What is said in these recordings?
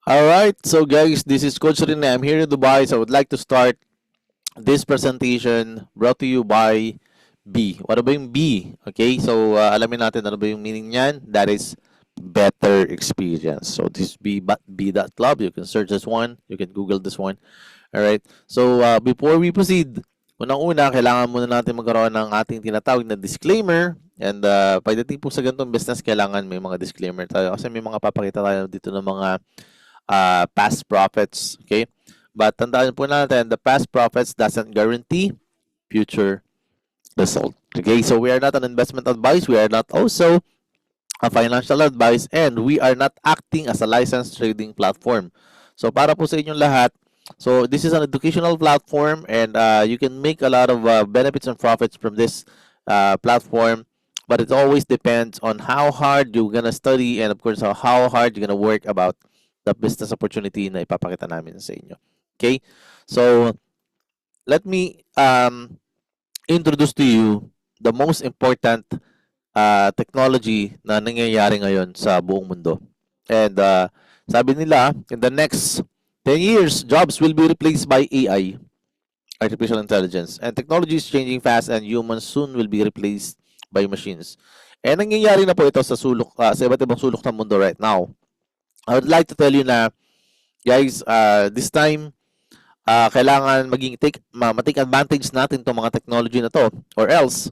Alright, so guys, this is Coach Rene. I'm here in Dubai, so I would like to start this presentation brought to you by B. Ano ba yung B? Okay, so alamin natin ano ba yung meaning niyan. That is better experience. So this B.club, you can search this one, you can Google this one. Alright, so before we proceed, unang-una, kailangan muna natin magkaroon ng ating tinatawag na disclaimer. And pagdating po sa ganitong business, kailangan may mga disclaimer tayo kasi may mga papakita tayo dito ng mga past profits. Okay? But tandaan po natin, the past profits doesn't guarantee future result. Okay? So we are not an investment advice. We are not also a financial advice, and we are not acting as a licensed trading platform. So para po sa inyong lahat, so this is an educational platform, and you can make a lot of benefits and profits from this platform, but it always depends on how hard you're gonna study, and of course how hard you're gonna work about the business opportunity na ipapakita namin sa inyo. Okay? So let me introduce to you the most important technology na nangyayari ngayon sa buong mundo. And sabi nila, in the next 10 years, jobs will be replaced by AI, artificial intelligence. And technology is changing fast, and humans soon will be replaced by machines. And nangyayari na po ito sa sulok, sa iba't ibang sulok ng mundo right now. I would like to tell you na, guys, this time, kailangan take advantage natin itong mga technology na to, or else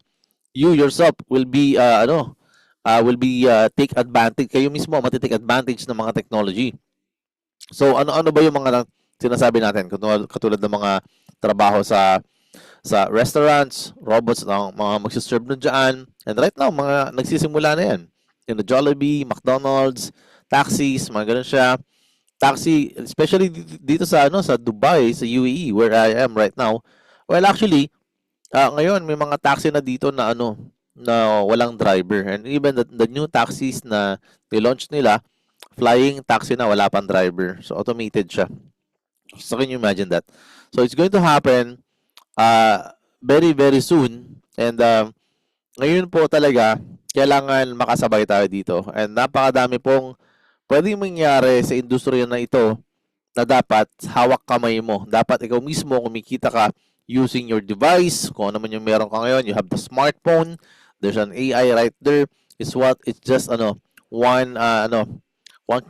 you yourself will be take advantage, kayo mismo matitake advantage ng mga technology. So ano ba yung mga sinasabi natin, katulad ng mga trabaho sa restaurants, robots ng mga magsiserve na dyan, and right now mga nagsisimula na yan in the Jollibee, McDonald's, taxis, mga ganun siya. Taxi, especially dito sa sa Dubai, sa UAE, where I am right now. Well, actually, ngayon may mga taxi na dito na na walang driver, and even the new taxis na ni-launch nila, flying taxi na wala pang driver. So automated siya. So can you imagine that? So it's going to happen very very soon, and ngayon po talaga kailangan makasabay tayo dito, and napakadami pong pwedeng mangyari sa industriya na ito na dapat hawak kamay mo. Dapat ikaw mismo kumikita ka using your device, kung ano man yung meron ka ngayon. You have the smartphone, there's an AI right there. It's just one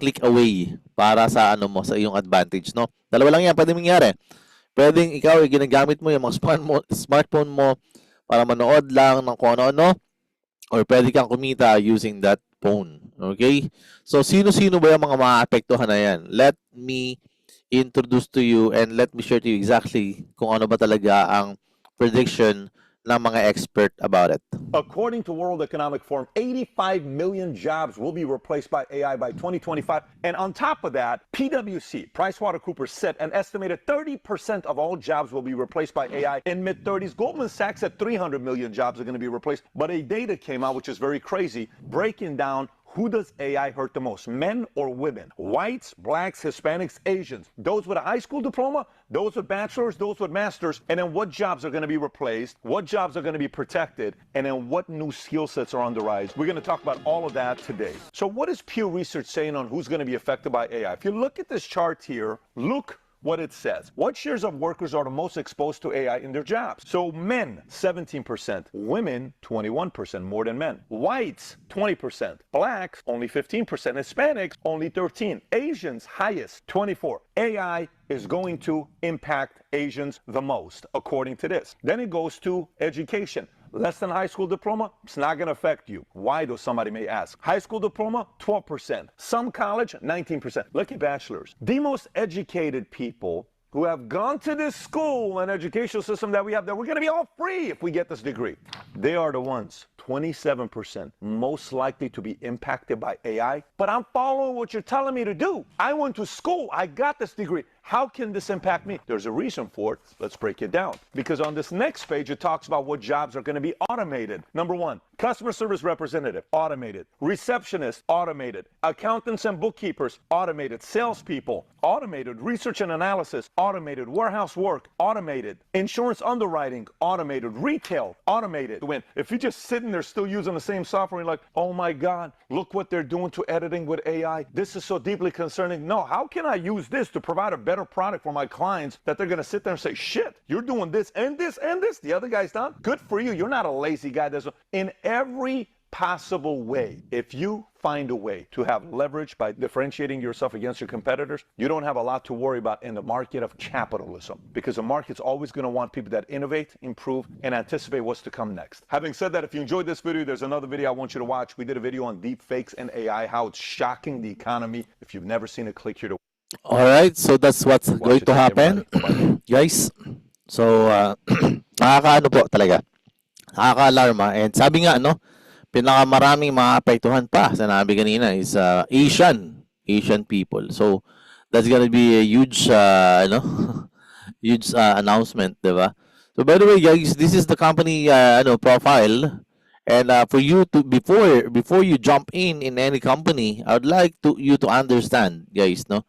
click away para sa sa iyong advantage, no? Dalawa lang yan pwedeng mangyari. Pwedeng ikaw ginagamit mo yung mga smartphone mo para manood lang ng kung ano-ano, or pwede kang kumita using that phone. Okay? So, sino-sino ba yung mga maapektuhan na yan? Let me introduce to you and let me share to you exactly kung ano ba talaga ang prediction ng mga expert about it. According to World Economic Forum, 85 million jobs will be replaced by AI by 2025. And on top of that, PwC, PricewaterhouseCoopers, said an estimated 30% of all jobs will be replaced by AI in mid-30s. Goldman Sachs said 300 million jobs are going to be replaced. But a data came out, which is very crazy, breaking down who does AI hurt the most, men or women? Whites, blacks, Hispanics, Asians. Those with a high school diploma, those with bachelors, those with masters. And then what jobs are going to be replaced? What jobs are going to be protected? And then what new skill sets are on the rise? We're going to talk about all of that today. So what is Pew Research saying on who's going to be affected by AI? If you look at this chart here, look what it says. What shares of workers are the most exposed to AI in their jobs? So men, 17%. Women, 21%, more than men. Whites, 20%. Blacks, only 15%. Hispanics, only 13%. Asians, highest, 24%. AI is going to impact Asians the most, according to this. Then it goes to education. Less than high school diploma, it's not going to affect you. Why, though, somebody may ask. High school diploma, 12%. Some college, 19%. Look at bachelors. The most educated people who have gone to this school and educational system that we have, that we're going to be all free if we get this degree. They are the ones, 27%, most likely to be impacted by AI. But I'm following what you're telling me to do. I went to school. I got this degree. How can this impact me? There's a reason for it. Let's break it down. Because on this next page, it talks about what jobs are going to be automated. Number one, customer service representative, automated. Receptionist, automated. Accountants and bookkeepers, automated. Salespeople, automated research and analysis, automated warehouse work, automated insurance underwriting, automated retail, automated. When if you're just sitting there still using the same software, you're like, oh my God, look what they're doing to editing with AI. This is so deeply concerning. No, how can I use this to provide a better product for my clients that they're going to sit there and say, shit, you're doing this and this and this. The other guy's done. Good for you. You're not a lazy guy. There's in every possible way, if you find a way to have leverage by differentiating yourself against your competitors, you don't have a lot to worry about in the market of capitalism, because the market's always going to want people that innovate, improve, and anticipate what's to come next. Having said that, if you enjoyed this video, there's another video I want you to watch. We did a video on deep fakes and AI, how it's shocking the economy. If you've never seen it, click here to All right, so that's what's watch going it. to Thank you, happen, everybody. guys. So, nakakaano po talaga. Nakaka-alarma. And sabi nga, no, pinakamaraming maapektuhan pa, sinabi kanina, is Asian people. So, that's gonna be a huge, huge announcement, diba? So, by the way, guys, this is the company, profile. And for you to, before you jump in any company, I would like you to understand, guys, no,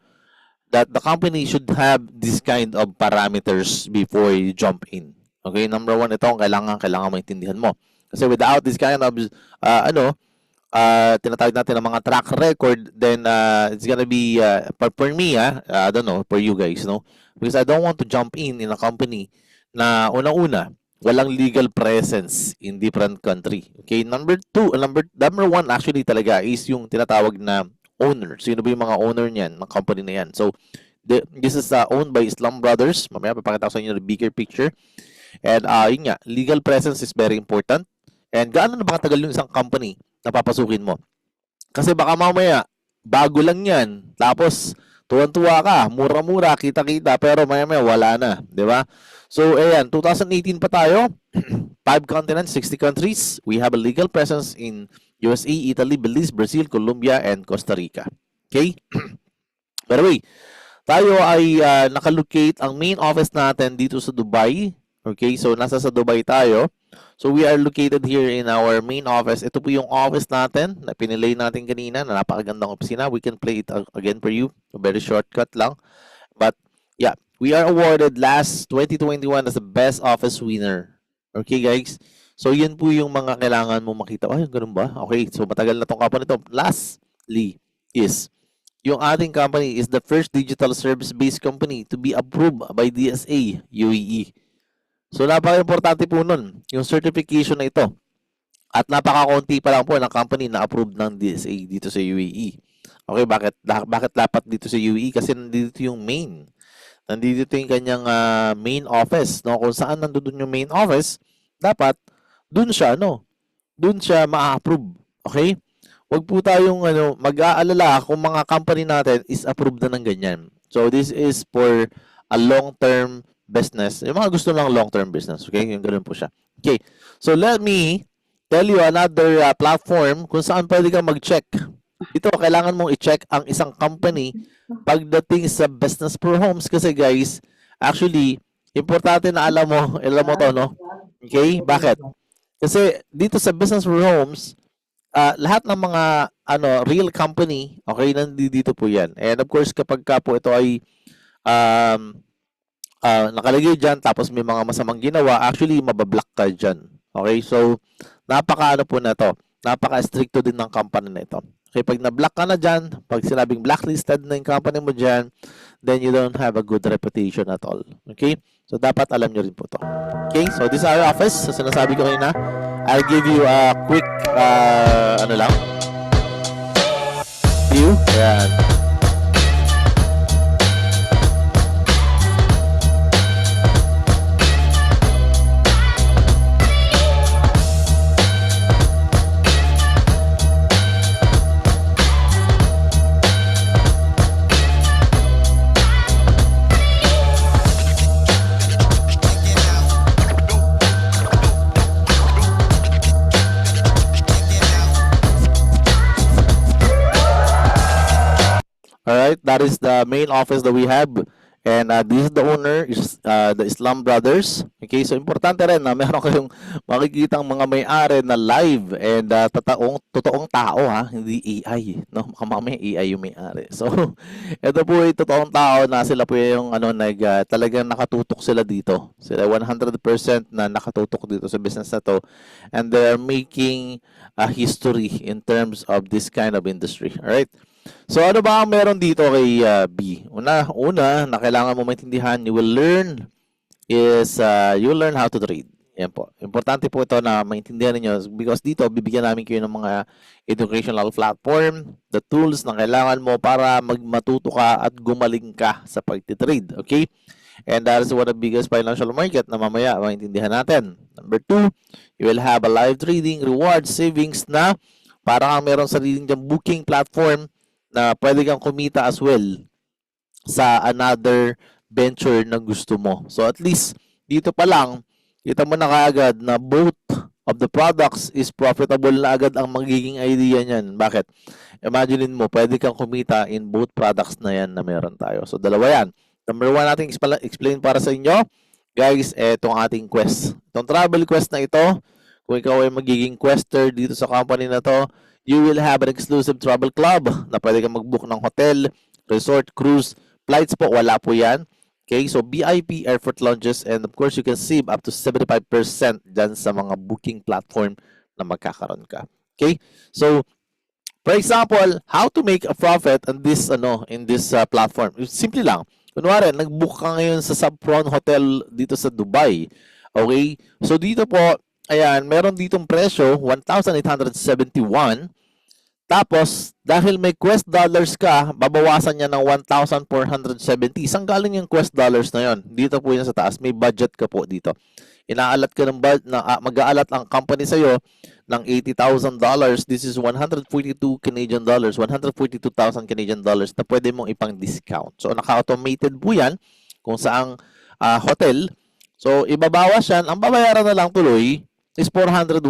that the company should have this kind of parameters before you jump in. Okay, number one, ito ang kailangan maintindihan mo. Kasi without this kind of, tinatawag natin ng mga track record, then it's gonna be, for me, I don't know, for you guys, no? Because I don't want to jump in a company na unang-una, walang legal presence in different country. Okay, number one actually talaga is yung tinatawag na owner. Sino ba yung mga owner niyan, ng company na yan? So, this is owned by Islam Brothers. Mamaya papakita ko sa inyo the bigger picture. And yun nga, legal presence is very important. And gaano na ba katagal yung isang company na papasukin mo? Kasi baka mamaya, bago lang yan. Tapos, tuwan-tuwa ka, mura-mura, kita-kita, pero maya-maya wala na. Di ba? So, ayan, 2018 pa tayo. 5 continents, 60 countries. We have a legal presence in USA, Italy, Belize, Brazil, Colombia, and Costa Rica. Okay? By the way, tayo ay nakalocate ang main office natin dito sa Dubai. Okay, so nasa sa Dubai tayo. So we are located here in our main office. Ito po yung office natin na pinilay natin kanina na napakagandang opisina. We can play it again for you. A very shortcut lang. But yeah, we are awarded last 2021 as the best office winner. Okay, guys? So yun po yung mga kailangan mo makita. Ay, ganun ba? Okay, so matagal na tong company ito. Lastly is yung ating company is the first digital service-based company to be approved by DSA UAE. So, napaka-importante po nun, yung certification na ito. At napaka-konti pa lang po ng company na approved ng DSA dito sa UAE. Okay, bakit dapat dito sa UAE? Kasi nandito yung main. Nandito yung kanyang main office. No? Kung saan nandun yung main office, dapat dun siya ma-approve. Okay? Huwag po tayong mag-aalala kung mga company natin is approved na ng ganyan. So, this is for a long-term business. Yung mga gusto lang long-term business. Okay? Yung ganoon po siya. Okay. So, let me tell you another platform kung saan pwede kang mag-check. Ito, kailangan mong i-check ang isang company pagdating sa business for homes. Kasi guys, actually, importante na alam mo to, no? Okay? Bakit? Kasi dito sa business for homes, lahat ng mga real company, okay, nandito po yan. And of course, kapag ka po ito ay nakalagay dyan, tapos may mga masamang ginawa, actually, mabablock ka dyan. Okay? So, napaka po na to. Napaka-stricto din ng company na ito. Okay? Pag na-block ka na dyan, pag sinabing blacklisted na yung company mo dyan, then you don't have a good reputation at all. Okay? So, dapat alam nyo rin po to. Okay? So, this is our office. So, sinasabi ko kanina, I'll give you a quick, view. Ayan. Alright, that is the main office that we have. And this is the owner, is the Islam Brothers. Okay, so importante rin na meron kayong makikitang mga may-ari na live and totoong tao ha, hindi AI, no? Baka mamaya AI yung may-ari. So, ito po ay totoong tao na sila po yung talagang nakatutok sila dito. Sila 100% na nakatutok dito sa business na to, and they're making a history in terms of this kind of industry. All right? So ano ba ang meron dito kay B? Una na kailangan mo maintindihan, you will learn how to trade. Yan po. Importante po ito na maintindihan niyo because dito bibigyan namin kayo ng mga educational platform, the tools na kailangan mo para matuto ka at gumaling ka sa pagtitrade. Okay? And that is one of the biggest financial market na mamaya maintindihan natin. Number 2, you will have a live trading, reward, savings na para kang meron sariling diyang booking platform na pwede kang kumita as well sa another venture na gusto mo. So at least dito pa lang, kita mo na kaagad na both of the products is profitable na agad ang magiging idea niyan. Bakit? Imagine mo, pwede kang kumita in both products na yan na meron tayo. So dalawa yan. Number 1 natin explain para sa inyo. Guys, itong ating quest. Itong travel quest na ito, kung ikaw ay magiging quester dito sa company na to, you will have an exclusive travel club na pwede kang mag-book ng hotel, resort, cruise, flights po, wala po yan. Okay, so VIP airport lounges, and of course, you can save up to 75% dyan sa mga booking platform na magkakaroon ka. Okay, so for example, how to make a profit on this platform? Simple lang. Kunwari, nag-book ka ngayon sa Subpron Hotel dito sa Dubai. Okay, so dito po, ayan, meron ditong presyo, 1,871. Tapos, dahil may Quest dollars ka, babawasan niya ng 1,470. Saan galing yung Quest dollars na yon? Dito po yan sa taas. May budget ka po dito. Inaalat ka ng mag-aalat ang company sa'yo ng $80,000. This is 142 Canadian dollars, 142,000 Canadian dollars na pwede mong ipang-discount. So, naka-automated po yan kung saang hotel. So, ibabawas yan. Ang babayaran na lang tuloy is $401.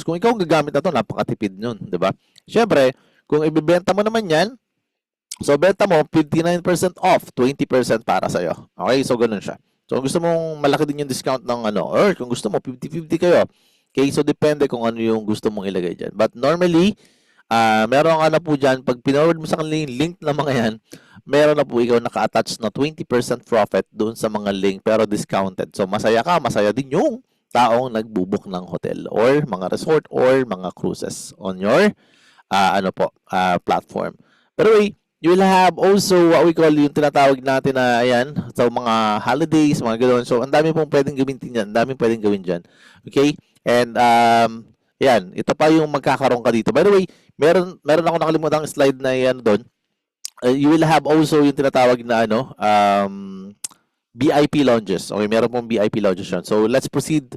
Kung ikaw ang gagamit na ito, napakatipid nun, di ba? Siyempre, kung ibibenta mo naman yan, so benta mo 59% off, 20% para sa'yo. Okay, so ganun siya. So kung gusto mong malaki din yung discount ng or kung gusto mo 50-50 kayo. Okay, so depende kung ano yung gusto mong ilagay dyan. But normally, meron ka na po dyan, pag pinaward mo sa kanila yung link na mga yan, meron na po ikaw naka-attach na 20% profit doon sa mga link pero discounted. So masaya ka, masaya din yung taong nagbubuk ng hotel or mga resort or mga cruises on your platform. By the way, you will have also what we call yung tinatawag natin na ayan, so mga holidays, mga ganoon. So ang dami pong pwedeng gawin diyan, ang dami pwedeng gawin diyan. Okay? And yan, ito pa yung magkakaroon ka dito. By the way, meron ako nakalimutang slide na yan doon. You will have also yung tinatawag na VIP lounges. Okay, meron pong VIP lounges yun. So, let's proceed.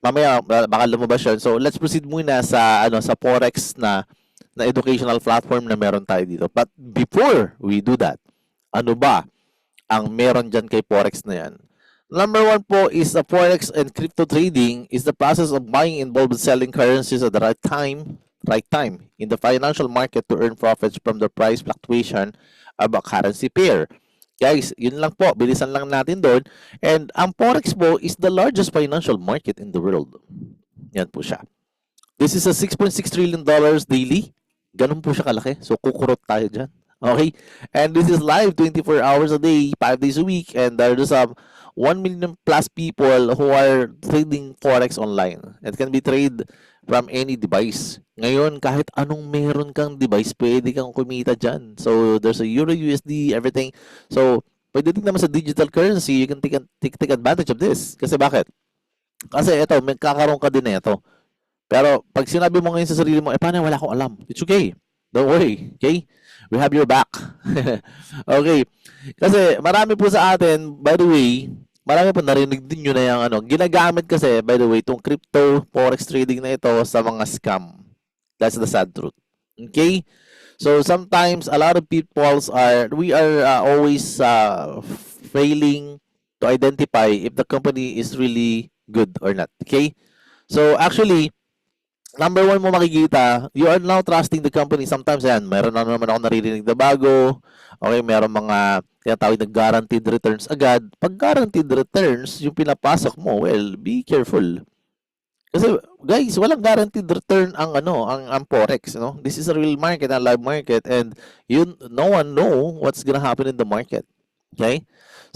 Mamaya, baka lumabas yun. So, let's proceed muna sa Forex na educational platform na meron tayo dito. But before we do that, ano ba ang meron dyan kay Forex na yan? Number 1 po is the Forex and crypto trading is the process of buying and selling currencies at the right time in the financial market to earn profits from the price fluctuation of a currency pair. Guys, yun lang po. Bilisan lang natin doon. And ang Forex po is the largest financial market in the world. Yan po siya. This is a $6.6 trillion daily. Ganun po siya kalaki. So, kukurot tayo dyan. Okay? And this is live 24 hours a day, 5 days a week. And there's 1 million plus people who are trading Forex online. It can be traded from any device. Ngayon, kahit anong meron kang device, pwede kang kumita dyan. So, there's a Euro USD, everything. So, pwede din naman sa digital currency, you can take advantage of this. Kasi bakit? Kasi ito, may kakaroon ka din na ito. Pero, pag sinabi mo ngayon sa sarili mo, paano wala akong alam? It's okay. Don't worry. Okay? We have your back. Okay. Kasi, marami po sa atin, by the way, marami po narinig din nyo na yung ginagamit kasi, by the way, itong crypto, forex trading na ito sa mga scam. That's the sad truth. Okay? So, sometimes, a lot of we are always failing to identify if the company is really good or not. Okay? So, actually, number 1 mo makikita, you are now trusting the company. Sometimes, meron na naman ako naririnig na bago. Okay, meron mga tinatawag na guaranteed returns agad. Pag guaranteed returns, yung pinapasok mo, well, be careful. Kasi guys, walang guaranteed return ang ang forex, no? This is a real market, a live market, and no one know what's gonna happen in the market. Okay?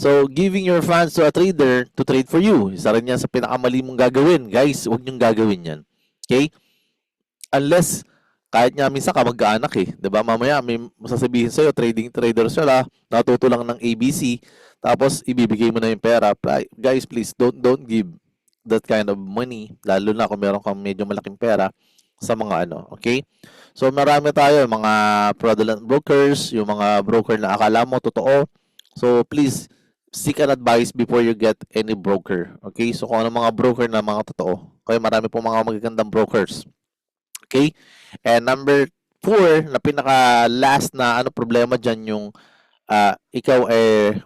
So, giving your funds to a trader to trade for you, isa rin yan sa pinakamali mong gagawin. Guys, huwag niyong gagawin yan. Okay? Unless, kahit nga minsan kamag-anak eh. 'Di ba? Mamaya may masasabihin sa'yo, trading trader sila, natuto lang ng ABC, tapos ibibigay mo na yung pera. Guys, please, don't give that kind of money, lalo na kung meron kang medyo malaking pera sa mga okay? So, marami tayo, mga fraudulent brokers, yung mga broker na akala mo totoo. So, please, seek an advice before you get any broker. Okay? So, kung ano mga broker na mga totoo. Kaya marami pong mga magagandang brokers. Okay? And number 4, na pinaka-last na problema dyan yung ikaw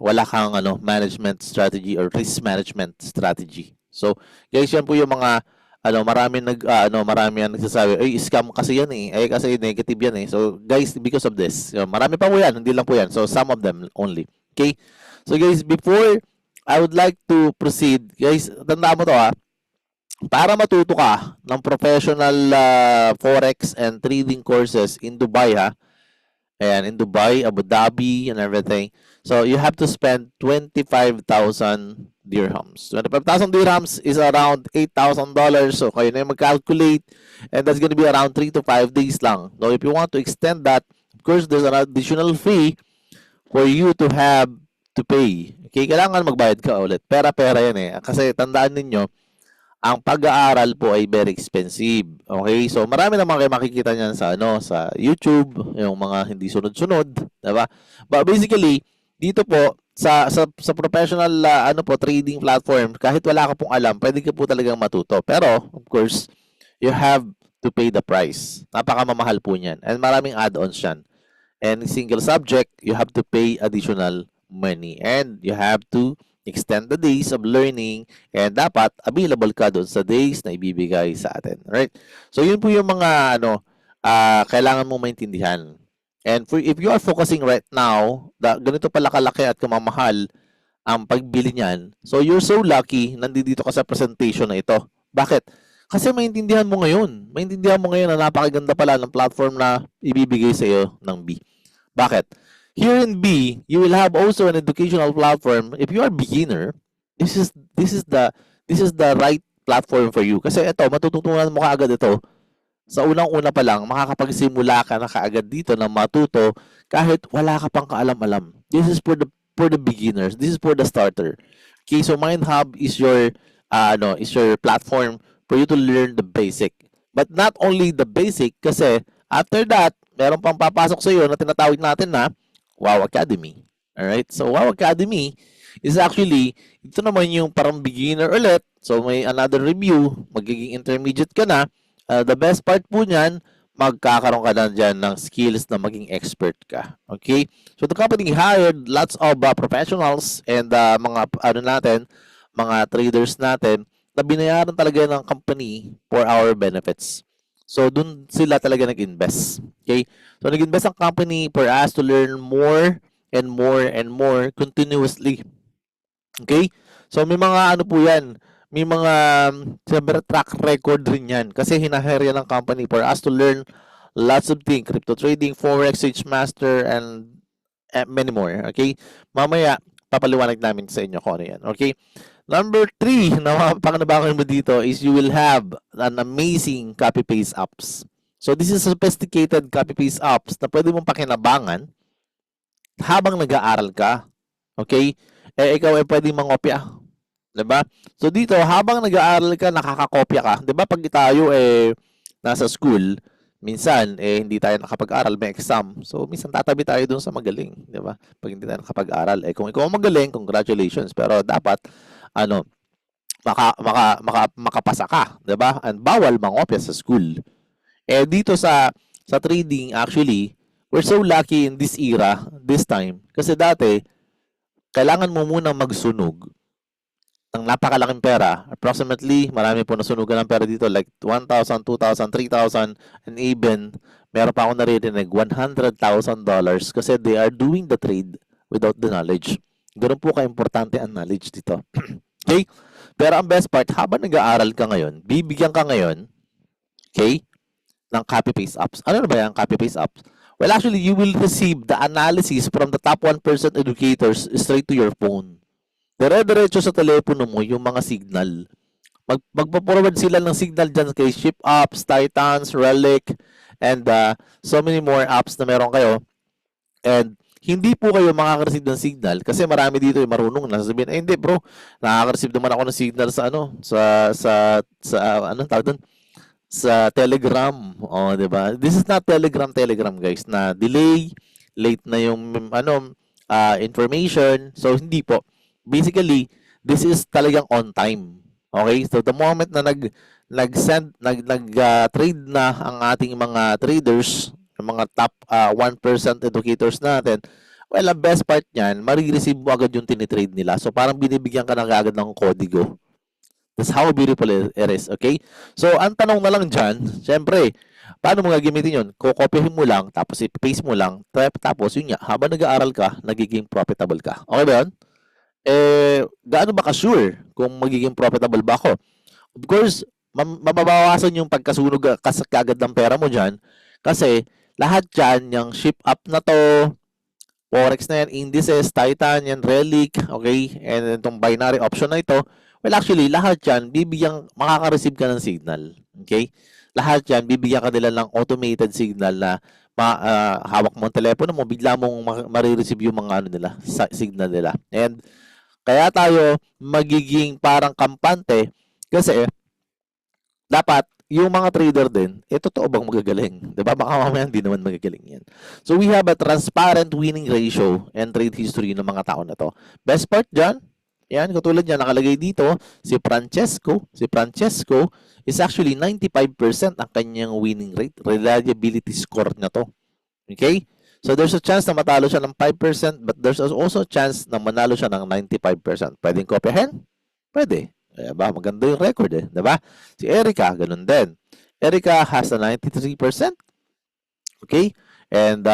wala kang management strategy or risk management strategy. So, guys, yan po yung mga marami ang nagsasabi, ay scam kasi yan eh. Ay kasi negative yan eh. So, guys, because of this, marami pa po yan, hindi lang po yan. So, some of them only. Okay? So, guys, before I would like to proceed, guys, tandaan mo to para matuto ka ng professional forex and trading courses in Dubai and in Dubai, Abu Dhabi, and everything. So, you have to spend 25,000 dirhams. 25,000 dirhams is around $8,000. So, kayo na yung mag-calculate. And that's gonna be around 3 to 5 days lang. So, if you want to extend that, of course, there's an additional fee for you to have to pay. Okay, kailangan magbayad ka ulit. Pera-pera yan eh. Kasi tandaan ninyo, ang pag-aaral po ay very expensive. Okay? So, marami naman kayo makikita niyan sa sa YouTube, yung mga hindi sunod-sunod, 'di ba? But basically, dito po sa professional trading platform, kahit wala ka pong alam, pwede ka po talagang matuto. Pero, of course, you have to pay the price. Napakamamahal po niyan. And maraming add-ons 'yan. And single subject, you have to pay additional money. And you have to extend the days of learning, and dapat available ka doon sa days na ibibigay sa atin. Right? So, yun po yung mga kailangan mo maintindihan. And if you are focusing right now, ganito pala kalaki at kamamahal ang pagbili niyan, so you're so lucky nandito ka sa presentation na ito. Bakit? Kasi maintindihan mo ngayon. Maintindihan mo ngayon na napakaganda pala ng platform na ibibigay sa iyo ng B. Bakit? Here in B, you will have also an educational platform. If you are beginner, this is the right platform for you. Kasi ito, matututunan mo kaagad ito. Sa unang-una pa lang, makakapagsimula ka na kaagad dito na matuto kahit wala ka pang kaalam-alam. This is for the beginners. This is for the starter. Okay, so MindHub is your platform for you to learn the basic. But not only the basic, kasi after that, meron pang papasok sa iyo na tinatawag natin na Wow Academy. Alright? So, Wow Academy is actually, ito naman yung parang beginner ulit. So, may another review. Magiging intermediate ka na. The best part po niyan, magkakaroon ka na dyan ng skills na maging expert ka. Okay? So, the company hired lots of professionals and mga mga traders natin na binayaran talaga ng company for our benefits. So, dun sila talaga nag-invest. Okay? So, nag-invest ang company for us to learn more and more and more continuously. Okay? So, may mga po yan. May mga siyempre track record rin yan. Kasi hinahire yan ng company for us to learn lots of things. Crypto trading, Forex, Master, and many more. Okay? Mamaya, papaliwanag namin sa inyo kung ano yan. Okay? Number 3 na mapapakinabangan mo dito is you will have an amazing copy-paste apps. So, this is sophisticated copy-paste apps na pwede mong pakinabangan habang nag-aaral ka. Okay? Ikaw ay pwede mangopya. Diba? So, dito, habang nag-aaral ka, nakakakopya ka. Diba? Pag tayo nasa school, minsan, hindi tayo nakapag-aral, may exam. So, minsan tatabi tayo dun sa magaling. Diba? Pag hindi tayo nakapag-aral. Kung ikaw magaling, congratulations. Pero dapat, makapasa ka, 'di ba? And bawal mangopya sa school. Dito sa trading, actually, we're so lucky in this era, this time, kasi dati kailangan mo muna magsunog ng napakalaking pera. Approximately, marami po nasunugan ng pera dito, like 1,000, 2,000, 3,000, and even meron pa ako naririnig $100,000 kasi they are doing the trade without the knowledge. Ganun po ka-importante ang knowledge dito. Okay? Pero ang best part, habang nag-aaral ka ngayon, bibigyan ka ngayon, okay, ng copy-paste apps. Ano na ba yung copy-paste apps? Well, actually, you will receive the analysis from the top 1% educators straight to your phone. Dire-diretso sa telepono mo yung mga signal. Magpo-forward sila ng signal dyan kay Ship Apps, Titans, Relic, and so many more apps na meron kayo. And hindi po kayo makaka-receive ng signal kasi marami dito yung marunong na sabihin, eh hindi bro, nakaka-receive naman ako ng signal sa ano tawag doon? Sa Telegram. Oh, 'di ba? This is not Telegram guys na delay, late na yung information. So hindi po. Basically, this is talagang on time. Okay? So the moment na trade na ang ating mga traders, yung mga top 1% educators natin, well, ang best part niyan, marireceive mo agad yung tinitrade nila. So parang binibigyan ka na agad ng kodigo. That's how beautiful it is, okay? So, ang tanong na lang dyan, syempre, paano mo gagamitin yun? Kukopyahin mo lang, tapos i-paste mo lang, tapos yun nga, habang nag-aaral ka, nagiging profitable ka. Okay ba yun? Gaano ba ka-sure kung magiging profitable ba ako? Of course, mababawasan yung pagkasunog kagad ng pera mo dyan, kasi lahat dyan, yung ship up na to, Forex na yan, indices, Titan, yan, Relic, okay? And itong binary option na ito, well, actually, lahat yan, makaka-receive ka ng signal. Okay? Lahat yan, bibigyan ka nila ng automated signal na hawak mo ang telepono mo, bigla mong marireceive yung mga signal nila. And kaya tayo magiging parang kampante kasi dapat yung mga trader din, totoo bang magagaling? Diba? Baka mamaya hindi naman magagaling yan. So, we have a transparent winning ratio and trade history ng mga tao na to. Best part dyan, yan, katulad niya, nakalagay dito, si Francesco is actually 95% ang kanyang winning rate, reliability score na to. Okay? So, there's a chance na matalo siya ng 5%, but there's also a chance na manalo siya ng 95%. Pwedeng kopyahin? Pwede. Diba? Maganda yung record eh. Diba? Si Erica, ganun din. Erica has a 93%. Okay? And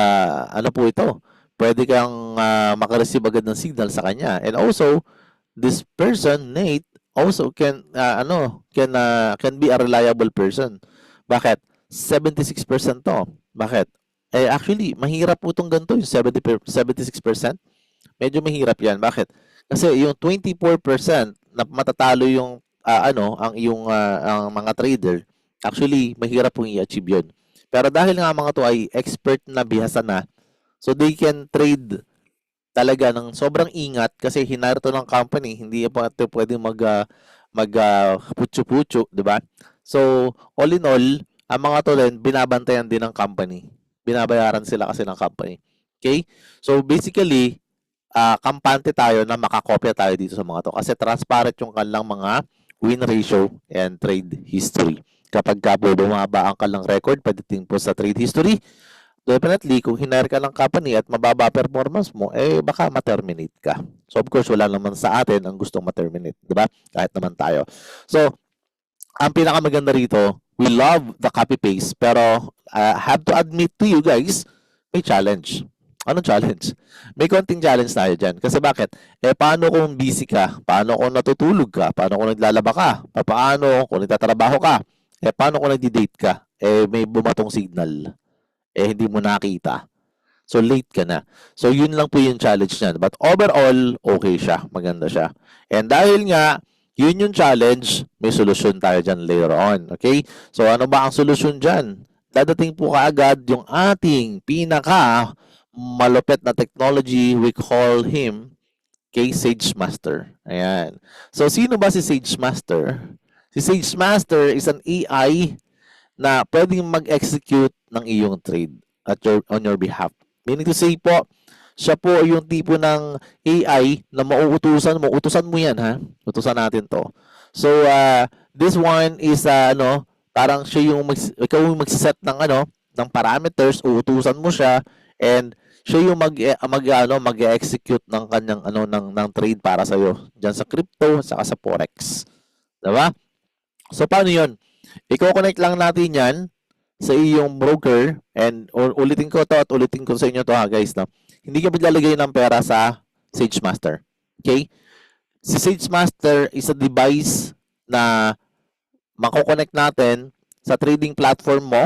ano po ito? Pwede kang makareceive agad ng signal sa kanya. And also, this person, Nate, also can be a reliable person. Bakit? 76% to. Bakit? Actually, mahirap po itong ganito, yung 76%. Medyo mahirap yan. Bakit? Kasi yung 24% na matatalo yung ang mga trader, actually, mahirap pong i-achieve yun. Pero dahil nga mga to ay expert na bihasa na, so they can trade talaga ng sobrang ingat kasi hinire to ng company, hindi pa ito pwedeng putyo-putyo, di ba? So, all in all, ang mga to din, binabantayan din ng company. Binabayaran sila kasi ng company. Okay? So, basically, kampante tayo na makakopya tayo dito sa mga to kasi transparent yung kanilang mga win ratio and trade history. Kapag bumaba ang kanilang record pagdating po sa trade history, definitely, kung hinire ka ng company at mababa performance mo, baka ma-terminate ka. So, of course, wala naman sa atin ang gustong ma-terminate. Diba? Kahit naman tayo. So, ang pinakamaganda rito, we love the copy-paste, pero have to admit to you guys, may challenge. Anong challenge? May konting challenge tayo dyan. Kasi bakit? Paano kung busy ka? Paano kung natutulog ka? Paano kung naglalaba ka? Paano kung nagtatrabaho ka? Paano kung nagdi-date ka? May bumatong signal. Hindi mo nakita. So, late ka na. So, yun lang po yung challenge niyan. But overall, okay siya. Maganda siya. And dahil nga, yun yung challenge, may solusyon tayo dyan later on. Okay? So, ano ba ang solusyon dyan? Dadating po kaagad yung ating pinaka malupit na technology. We call him Sage Master. Ayan. So, sino ba si Sage Master? Si Sage Master is an AI na pwedeng mag-execute ng iyong trade on your behalf. Meaning to say po, siya po yung tipo ng AI na mauutusan mo. Utusan mo yan, ha? Utusan natin to. So, this one is, parang siya yung, ikaw yung magsiset ng parameters, uutusan mo siya, and siya yung mag-execute ng kanyang, ng trade para sa'yo. Diyan sa crypto, saka sa forex. Diba? So, paano yun? I-connect lang natin yan sa iyong broker, and ulitin ko to at ulitin ko sa inyo to ha guys, no? Hindi ka maglalagay ng pera sa SageMaster. Okay? Si SageMaster is a device na mako-connect natin sa trading platform mo.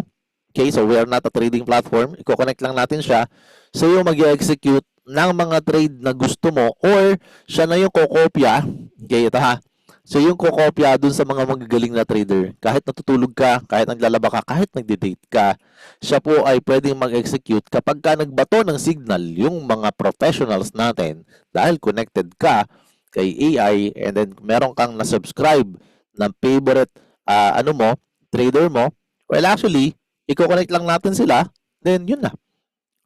Okay, so we are not a trading platform. Iko-connect lang natin siya. So yung mag-execute ng mga trade na gusto mo, or siya na yung kokopya. Okay, ito ha. So yung kokopya dun sa mga magagaling na trader. Kahit natutulog ka, kahit naglalaba ka, kahit nagde-date ka, siya po ay pwedeng mag-execute kapag ka nagbato ng signal yung mga professionals natin dahil connected ka kay AI, and then meron kang na-subscribe ng favorite trader mo. Well, actually, i-connect lang natin sila, then yun na.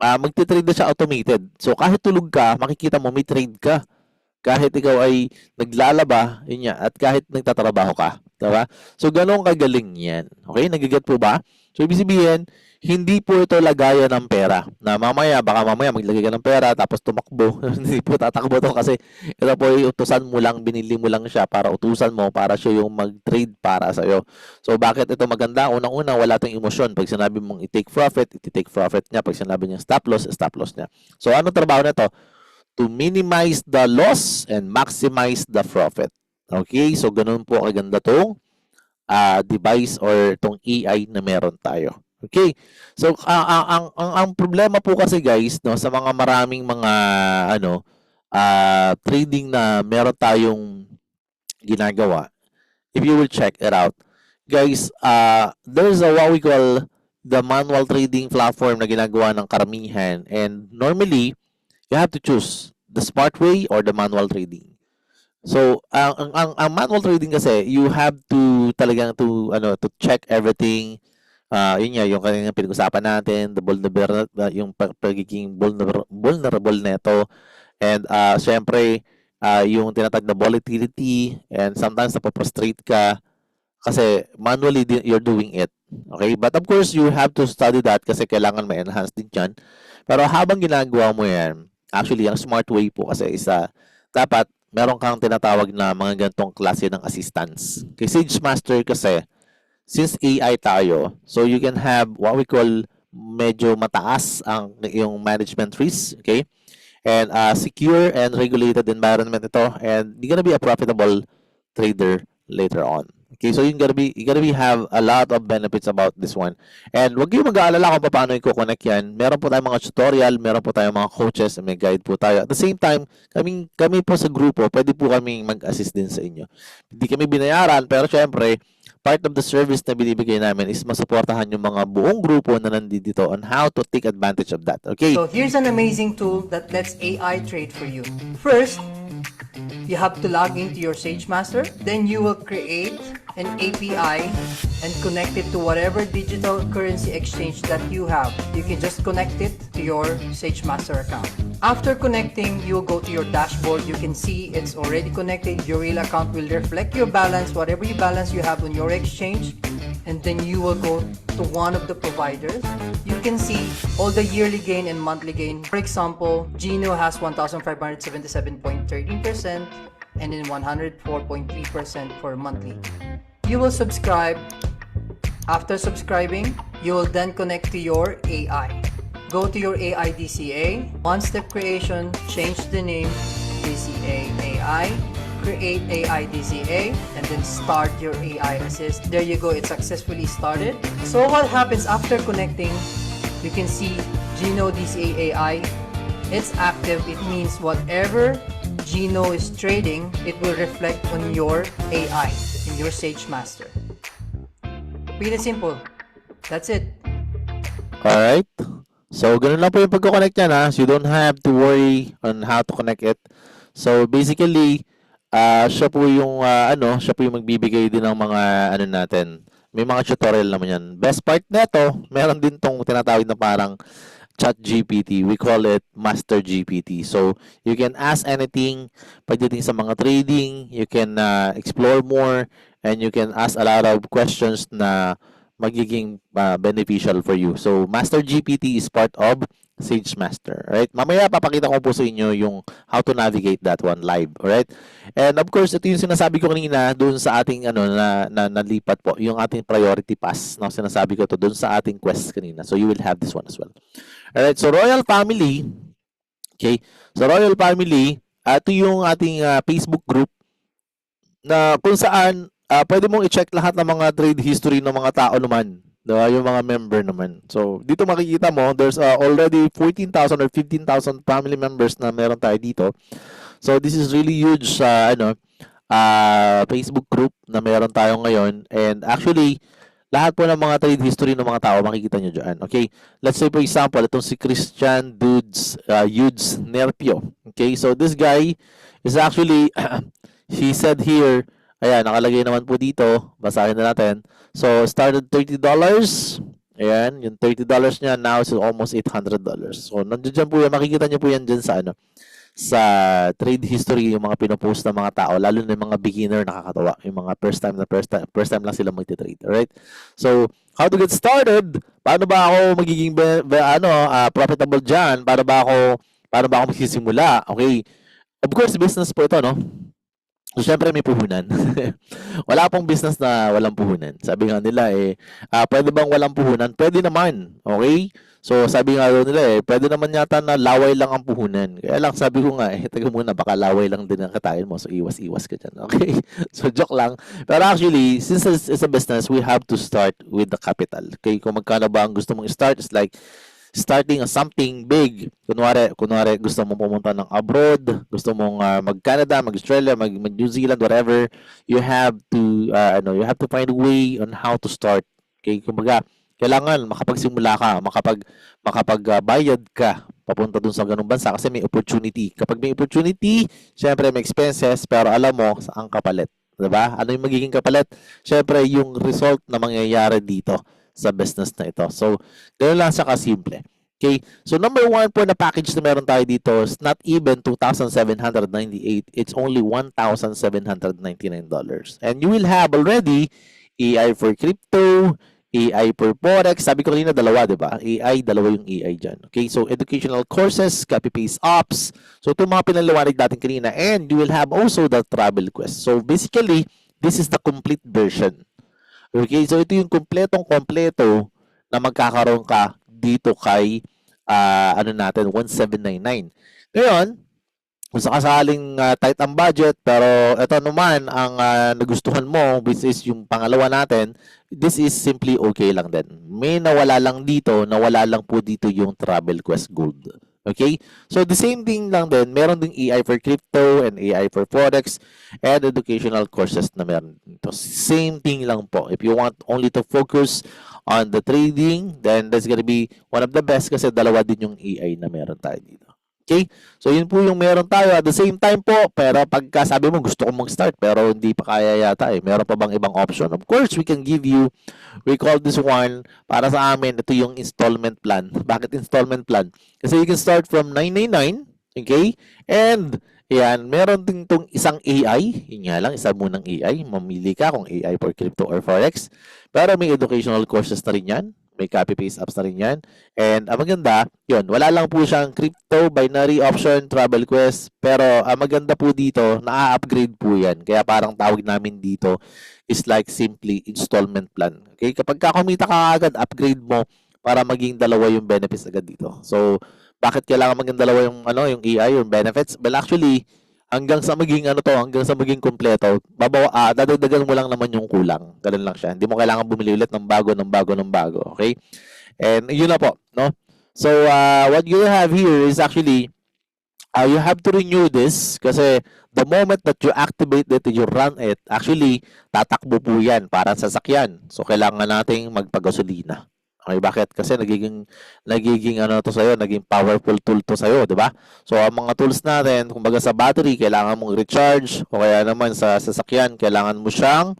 Magti-trade na siya automated. So kahit tulog ka, makikita mo may trade ka. Kahit ikaw ay naglalaba, yun yan, at kahit nagtatrabaho ka. Diba? So ganun kagaling yan. Okay? Nagiget po ba? So ibig sabihin, hindi po ito lagayan ng pera. Na baka mamaya maglagay ka ng pera tapos tumakbo. Hindi po tatakbo to kasi ito po ay utusan mo lang, binili mo lang siya para utusan mo, para siya yung mag-trade para sa'yo. So bakit ito maganda? Unang-una, wala tayong emosyon. Pag sinabi mong i-take profit, i-take profit niya. Pag sinabi niya stop loss niya. So ano trabaho nito? To minimize the loss and maximize the profit. Okay? So ganun po kaganda tong device or tong AI na meron tayo. Okay. So ang problema po kasi guys, no, sa mga maraming mga trading na meron tayong ginagawa. If you will check it out, guys, there's a what we call the manual trading platform na ginagawa ng karamihan, and normally you have to choose the smart way or the manual trading. So, ang manual trading kasi, you have to talagang to check everything. Yun nga, yung kanina pinag-usapan natin, yung pagiging vulnerable nito. And syempre, yung tinatag na volatility, and sometimes napoprostrate ka kasi manually you're doing it. Okay? But of course, you have to study that kasi kailangan ma-enhance din yan. Pero habang ginagawa mo yan, actually, ang smart way po kasi isa, dapat meron kang tinatawag na mga ganitong klase ng assistance. Kay SageMaster kasi, since AI tayo, so you can have what we call medyo mataas ang yung management risk, okay? And secure and regulated environment ito, and you're gonna be a profitable trader later on. Okay, so you're gonna be have a lot of benefits about this one. And wag kayong mag-aalala kung paano i-connect yan. Meron po tayong mga tutorial, meron po tayong mga coaches, may guide po tayo. At the same time, kami po sa grupo, pwede po kaming mag-assist din sa inyo. Hindi kami binayaran, pero syempre, part of the service na binibigay namin is masuportahan yung mga buong grupo na nandito on how to take advantage of that. Okay? So here's an amazing tool that lets AI trade for you. First, you have to log into your SageMaster. Then you will create an API and connect it to whatever digital currency exchange that you have. You can just connect it to your SageMaster account. After connecting, you will go to your dashboard. You can see it's already connected. Your real account will reflect your balance, whatever balance you have on your exchange. And then you will go to one of the providers. You can see all the yearly gain and monthly gain. For example, Gino has 1,577.13% and then 104.3% for monthly. You will subscribe. After subscribing, you will then connect to your AI. Go to your AI DCA, one-step creation, change the name, DCA AI, create AI DCA, and then start your AI assist. There you go, it's successfully started. So what happens after connecting, you can see Gino DCA AI, it's active. It means whatever Gino is trading, it will reflect on your AI, in your SageMaster. Pretty simple. That's it. Alright. So, ganun lang po yung pagkoconnect niya na. So, you don't have to worry on how to connect it. So, basically, siya po yung magbibigay din ng mga natin. May mga tutorial naman yan. Best part nito, meron din tong tinatawag na parang ChatGPT. We call it Master GPT. So, you can ask anything pagdating sa mga trading. You can explore more, and you can ask a lot of questions na magiging beneficial for you. So, Master GPT is part of SageMaster. Alright? Mamaya papakita ko po sa inyo yung how to navigate that one live. Alright? And of course, ito yung sinasabi ko kanina doon sa ating nalipat po, yung ating priority pass. No, sinasabi ko to doon sa ating quest kanina. So you will have this one as well. Alright? So Royal Family, okay? So Royal Family, ito yung ating Facebook group na kung saan pwede mong i-check lahat ng mga trade history ng mga tao naman. Diba? Yung mga member naman. So, dito makikita mo, there's already 14,000 or 15,000 family members na meron tayo dito. So, this is really huge Facebook group na meron tayo ngayon. And actually, lahat po ng mga trade history ng mga tao, makikita nyo dyan. Okay? Let's say, for example, itong si Christian Yudes Nerpio. Okay? So, this guy is actually, he said here, ayan, nakalagay naman po dito. Basahin na natin. So, started $30. Ayan, yung $30 niya now is almost $800. So, nandiyan dyan po yan. Makikita niyo po yan dyan sa sa trade history, yung mga pinopost ng mga tao, lalo na yung mga beginner nakakatawa. Yung mga first time lang sila magte-trade. Alright? So, how to get started? Paano ba ako magiging profitable dyan? Paano ba ako magsisimula? Okay? Of course, business po ito, no? So, syempre may puhunan. Wala pong business na walang puhunan. Sabi nga nila, pwede bang walang puhunan? Pwede naman. Okay? So, sabi nga nila, pwede naman yata na laway lang ang puhunan. Kaya lang, sabi ko nga, taga muna, baka laway lang din ang katayin mo. So, iwas-iwas ka dyan. Okay? So, joke lang. Pero actually, since it's a business, we have to start with the capital. Okay? Kung magkano ba ang gusto mong start, it's like, starting something big. Kunwari gusto mong pumunta ng abroad, gusto mong mag-Canada, mag-Australia, mag-New Zealand, whatever, you have to find a way on how to start. Okay, kumbaga, kailangan makapagsimula ka, makapagbayad ka papunta dun sa ganung bansa kasi may opportunity. Kapag may opportunity, syempre may expenses, pero alam mo ang kapalit. Diba? Ano yung magiging kapalit? Syempre, yung result na mangyayari dito sa business na ito. So, ganoon lang siya kasimple. Okay? So, number one po na package na meron tayo dito is not even $2,798. It's only $1,799. And you will have already AI for crypto, AI for Forex. Sabi ko kanina, dalawa, diba? dalawa yung AI dyan. Okay? So, educational courses, copy-paste apps. So, ito mga pinaliwanag natin kanina. And you will have also the travel quest. So, basically, this is the complete version. Okay, so ito yung kompleto na magkakaroon ka dito kay 1799. Ngayon, kung sakasaling tight ang budget, pero ito naman ang nagustuhan mo, which is yung pangalawa natin, this is simply okay lang din. May nawala lang po dito yung Travel Quest Gold. Okay? So, the same thing lang din. Meron ding AI for crypto and AI for Forex and educational courses na meron dito. Same thing lang po. If you want only to focus on the trading, then that's gonna be one of the best kasi dalawa din yung AI na meron tayo dito. Okay? So, yun po yung meron tayo. At the same time po, pero pagka sabi mo, gusto kong mag-start, pero hindi pa kaya yata eh. Meron pa bang ibang option? Of course, we can give you, we call this one, para sa amin, ito yung installment plan. Bakit installment plan? Kasi you can start from $999, okay? And, yan, meron din itong isang AI. Yun nga lang, isa munang AI. Mamili ka kung AI for crypto or Forex. Pero may educational courses na rin yan. May copy-paste apps na rin yan. And ang maganda, yun, wala lang po siyang crypto, binary option, travel quest. Pero ang maganda po dito, na-upgrade po yan. Kaya parang tawag namin dito is like simply installment plan. Okay? Kapag kumita ka agad, upgrade mo para maging dalawa yung benefits agad dito. So, bakit kailangan maging dalawa yung AI, yung benefits? Well, actually, hanggang sa maging kompleto, dadagdagan mo lang naman yung kulang. Ganun lang siya. Hindi mo kailangan bumili ulit ng bago. Okay? And yun na po, no? So, what you have here is actually, you have to renew this kasi the moment that you activate it, you run it, actually, tatakbo po yan para sa sasakyan. So, kailangan nating magpagasolina. Okay, bakit? Kasi nagiging to sa'yo, naging powerful tool to sa'yo, di ba? So, ang mga tools natin, kumbaga sa battery, kailangan mong recharge, o kaya naman sa sasakyan, kailangan mo siyang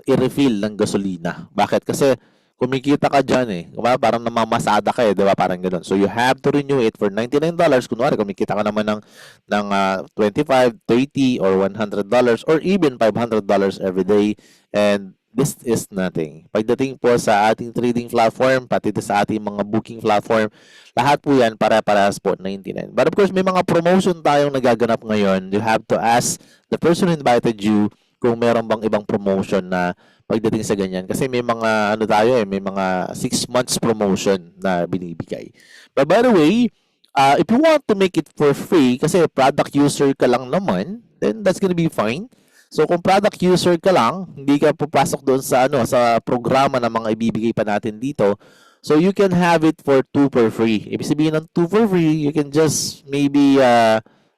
i-refill ng gasolina. Bakit? Kasi kumikita ka dyan eh. Parang namamasada ka eh, di ba? Parang gano'n. So, you have to renew it for $99. Kunwari, kumikita ka naman ng $25, $30, or $100, or even $500 every day. And this is nothing. Pagdating po sa ating trading platform, pati sa ating mga booking platform, lahat po yan para-parehas po 99. But of course, may mga promotion tayong nagaganap ngayon. You have to ask the person who invited you kung meron bang ibang promotion na pagdating sa ganyan. Kasi may mga, ano tayo may mga 6 months promotion na binibigay. But by the way, if you want to make it for free, kasi product user ka lang naman, then that's gonna be fine. So kung product user ka lang, hindi ka pupasok doon sa sa programa na mga ibibigay pa natin dito. So you can have it for 2 for free. Ibig sabihin ng 2 for free, you can just maybe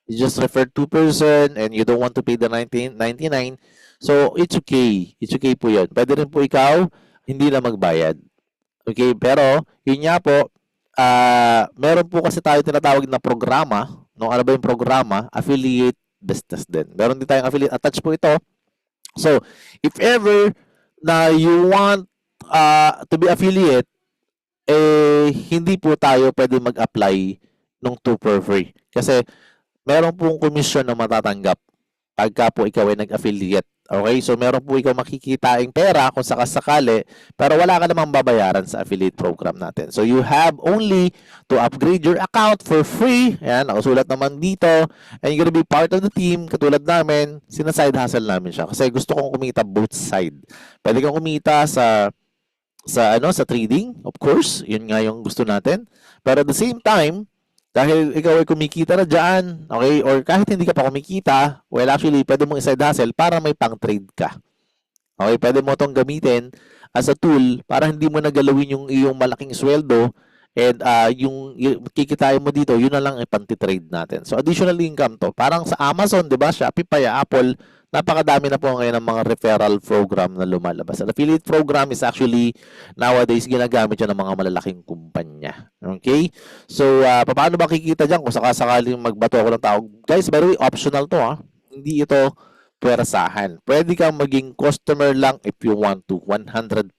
you just refer 2 person and you don't want to pay the 99. So it's okay. It's okay po 'yun. Pwede rin po ikaw hindi na magbayad. Okay, pero yun nga po, meron po kasi tayo tinatawag na programa. No, ano ba yung programa? Affiliate business din. Meron din tayong affiliate attach po ito. So, if ever na you want to be affiliate, hindi po tayo pwede mag-apply ng 2 for free. Kasi meron pong commission na matatanggap pagka po ikaw ay nag-affiliate. Okay? So, meron po ikaw makikitaing pera kung sakasakali, pero wala ka namang babayaran sa affiliate program natin. So, you have only to upgrade your account for free. Ayan, nakasulat naman dito. And you're gonna be part of the team. Katulad namin, sinaside hustle namin siya. Kasi gusto kong kumita both side. Pwede kang kumita sa trading, of course. Yun nga yung gusto natin. Pero at the same time, dahil ikaw ay kumikita na dyan, okay, or kahit hindi ka pa kumikita, well, actually, pwede mong iside hustle para may pang-trade ka. Okay, pwede mo itong gamitin as a tool para hindi mo nagalawin yung iyong malaking sweldo and yung kikitain mo dito, yun na lang ay panti-trade natin. So, additional income to. Parang sa Amazon, di ba, Shopify, Apple, napakadami na po ngayon ng mga referral program na lumalabas. An affiliate program is actually nowadays ginagamit yan ng mga malalaking kumpanya. Okay? So, paano ba kikita dyan kung sakasakaling magbato ako ng tao? Guys, by the way, optional to Hindi ito pwersahan. Pwede kang maging customer lang if you want to, 100%.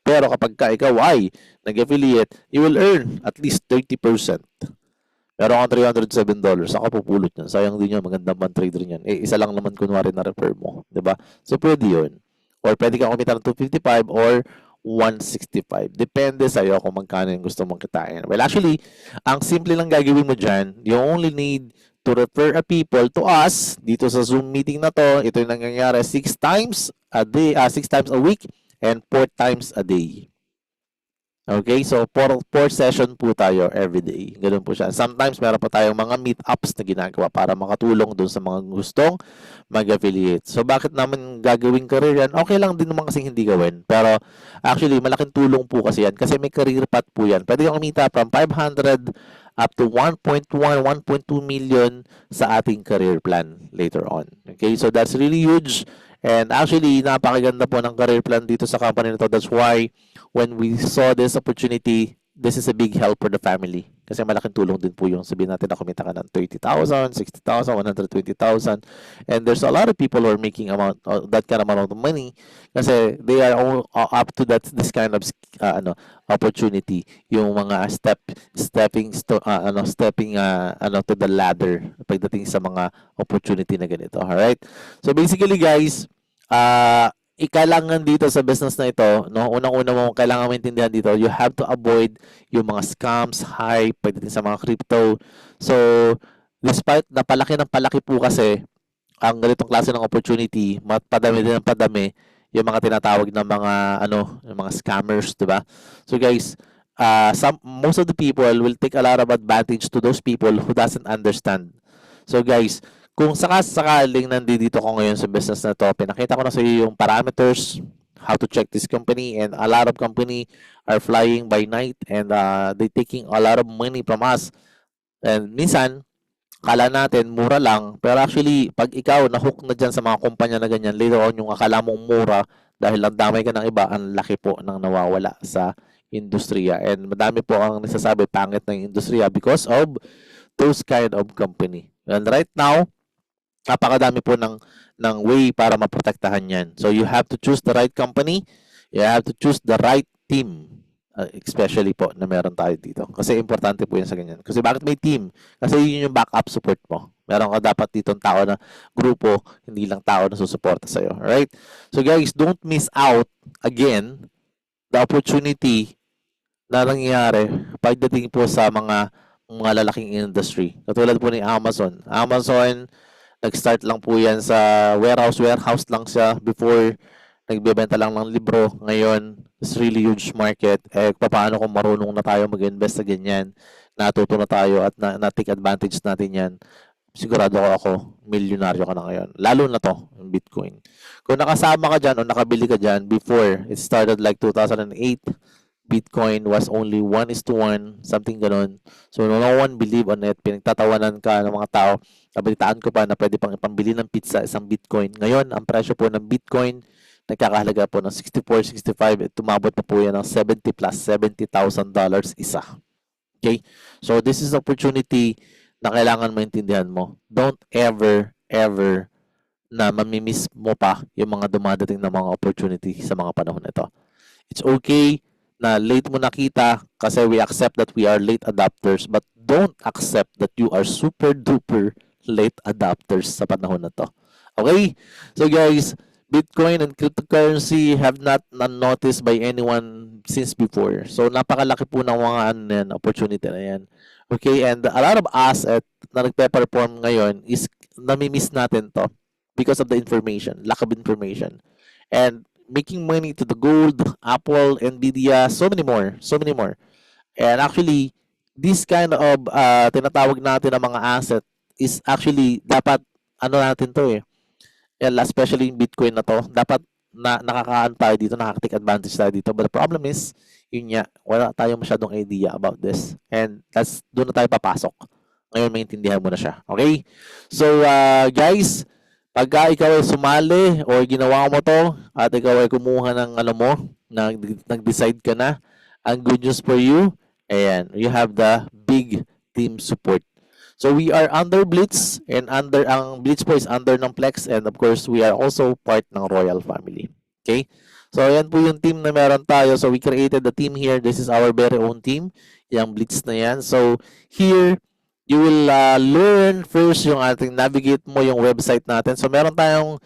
Pero kapag ikaw ay nag-affiliate, you will earn at least 30%. Pero kung $307, saka pupulot yan. Sayang din yun, magandang man-trader yan. Isa lang naman kunwari na refer mo. Diba? So, pwede yun. Or pwede kang kumita ng 255 or 165. Depende sa'yo kung magkano yung gusto mong kitain. Well, actually, ang simple lang gagawin mo dyan, you only need to refer a people to us dito sa Zoom meeting na to. Ito yung nangyayari 6 times a day, 6 times a week and 4 times a day. Okay, so 4 session po tayo every day. Ganun po siya. Sometimes meron pa tayong mga meetups na ginagawa para makatulong dun sa mga gustong mag-affiliate. So bakit naman gagawing career yan? Okay lang din naman kasing hindi gawin. Pero actually, malaking tulong po kasi yan. Kasi may career path po yan. Pwede kang kumita from 500 up to 1.1, 1.2 million sa ating career plan later on. Okay, so that's really huge. And actually, napakaganda po ng career plan dito sa company na to. That's why when we saw this opportunity, this is a big help for the family. Kasi malaking tulong din po yung sabihin natin na kumita ka ng 30,000, 60,000, 120,000. And there's a lot of people who are making that kind of amount of money kasi they are all up to this kind of opportunity. Yung mga stepping to the ladder pagdating sa mga opportunity na ganito. Alright? So basically guys, kailangan dito sa business na ito, no? Unang-una mo kailangan maintindihan dito, you have to avoid yung mga scams, hype, pagdating sa mga crypto. So, despite na palaki ng palaki po kasi ang ganitong klase ng opportunity, padami din ng padami yung mga tinatawag na mga yung mga scammers, 'di ba? So guys, most of the people will take a lot of advantage to those people who doesn't understand. So guys, kung sakasakaling nandito ko ngayon sa business na to, pinakita ko na sa iyo yung parameters, how to check this company, and a lot of company are flying by night and they taking a lot of money from us. And minsan, kala natin mura lang, pero actually, pag ikaw na-hook na dyan sa mga kumpanya na ganyan, later on yung akala mong mura, dahil ang damay ka ng iba, ang laki po ng nawawala sa industriya. And madami po ang nasasabi pangit ng industriya because of those kind of company. And right now, napakadami po ng way para maprotektahan yan. So, you have to choose the right company. You have to choose the right team. especially po na meron tayo dito. Kasi importante po yan sa ganyan. Kasi bakit may team? Kasi yun yung backup support mo. Meron ka dapat dito tao na grupo, hindi lang tao na susuporta sa'yo. Alright? So guys, don't miss out, again, the opportunity na nangyayari pagdating po sa mga lalaking industry. Katulad po ni Amazon. Amazon, nag-start lang po yan sa warehouse lang siya before nagbebenta lang ng libro. Ngayon, it's really huge market. Paano kung marunong na tayo mag-invest sa ganyan, natuto na tayo at na-take advantage natin yan, sigurado ako, milyonaryo ka na ngayon. Lalo na to, yung Bitcoin. Kung nakasama ka dyan o nakabili ka dyan before, it started like 2008, Bitcoin was only 1:1, something ganon. So, no one believe on it. Pinagtatawanan ka ng mga tao. Nabalitaan ko pa na pwede pang ipambili ng pizza isang Bitcoin. Ngayon, ang presyo po ng Bitcoin, nagkakahalaga po ng 64, 65. Tumabot pa po yan ng 70 plus $70,000 isa. Okay? So, this is opportunity na kailangan maintindihan mo. Don't ever na mamimiss mo pa yung mga dumadating na mga opportunity sa mga panahon na ito. It's okay na late mo nakita kasi we accept that we are late adopters, but don't accept that you are super duper late adopters sa panahon na to. Okay? So guys, Bitcoin and cryptocurrency have not noticed by anyone since before. So napakalaki po ng mga opportunity na yan. Okay? And a lot of us na nagpe-perform ngayon is nami-miss natin to because of the information, lack of information. And making money to the gold, Apple, Nvidia, so many more. And actually, this kind of tinatawag natin na mga asset is actually dapat natin to eh. Especially in Bitcoin na to, dapat nakakaan tayo dito, nakaka-take advantage tayo dito. But the problem is, yun nga, wala tayong masyadong idea about this. And doon na tayo papasok. Ngayon, maintindihan mo na siya. Okay? So, guys, pagka ikaw ay sumali o ginawa mo to at ikaw ay kumuha ng nag-decide ka na, ang good news for you, ayan, you have the big team support. So we are under Blitz and ang Blitz po is under ng Plex, and of course we are also part ng Royal Family. Okay? So ayan po yung team na meron tayo. So we created the team here. This is our very own team, yung Blitz na yan. So here, you will learn first yung ating navigate mo yung website natin. So meron tayong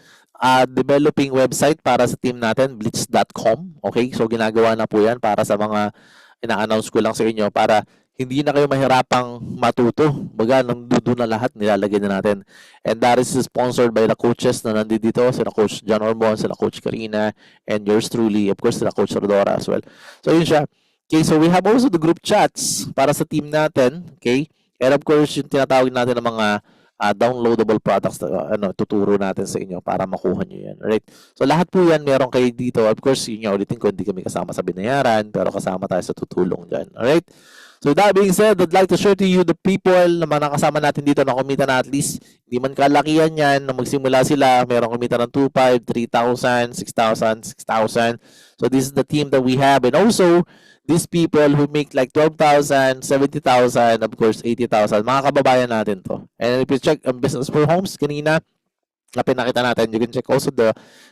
developing website para sa team natin, blitz.com. Okay? So ginagawa na po yan para sa mga ina-announce ko lang sa inyo para hindi na kayo mahirapang matuto. Baga, doon na lahat nilalagay na natin. And that is sponsored by the coaches na nandito. Sila Coach John Ormon, sila Coach Karina, and yours truly, of course, sila Coach Rodora as well. So yun siya. Okay, so we have also the group chats para sa team natin. Okay? And of course, yung tinatawag natin ng mga downloadable products na tuturo natin sa inyo para makuha nyo yan. Alright? So lahat po yan meron kayo dito. Of course, yun yung ulitin ko, hindi kami kasama sa binayaran, pero kasama tayo sa tutulong dyan. Alright? So that being said, I'd like to share to you the people na mga nakasama natin dito na kumita na at least, hindi man kalakihan yan, na magsimula sila, meron kumita ng 2,500, 3,000, 6,000, 6,000. So this is the team that we have. And also, these people who make like 12,000, 70,000, of course, 80,000, mga kababayan natin to. And if you check ang business for homes kanina, na pinakita natin, you can check also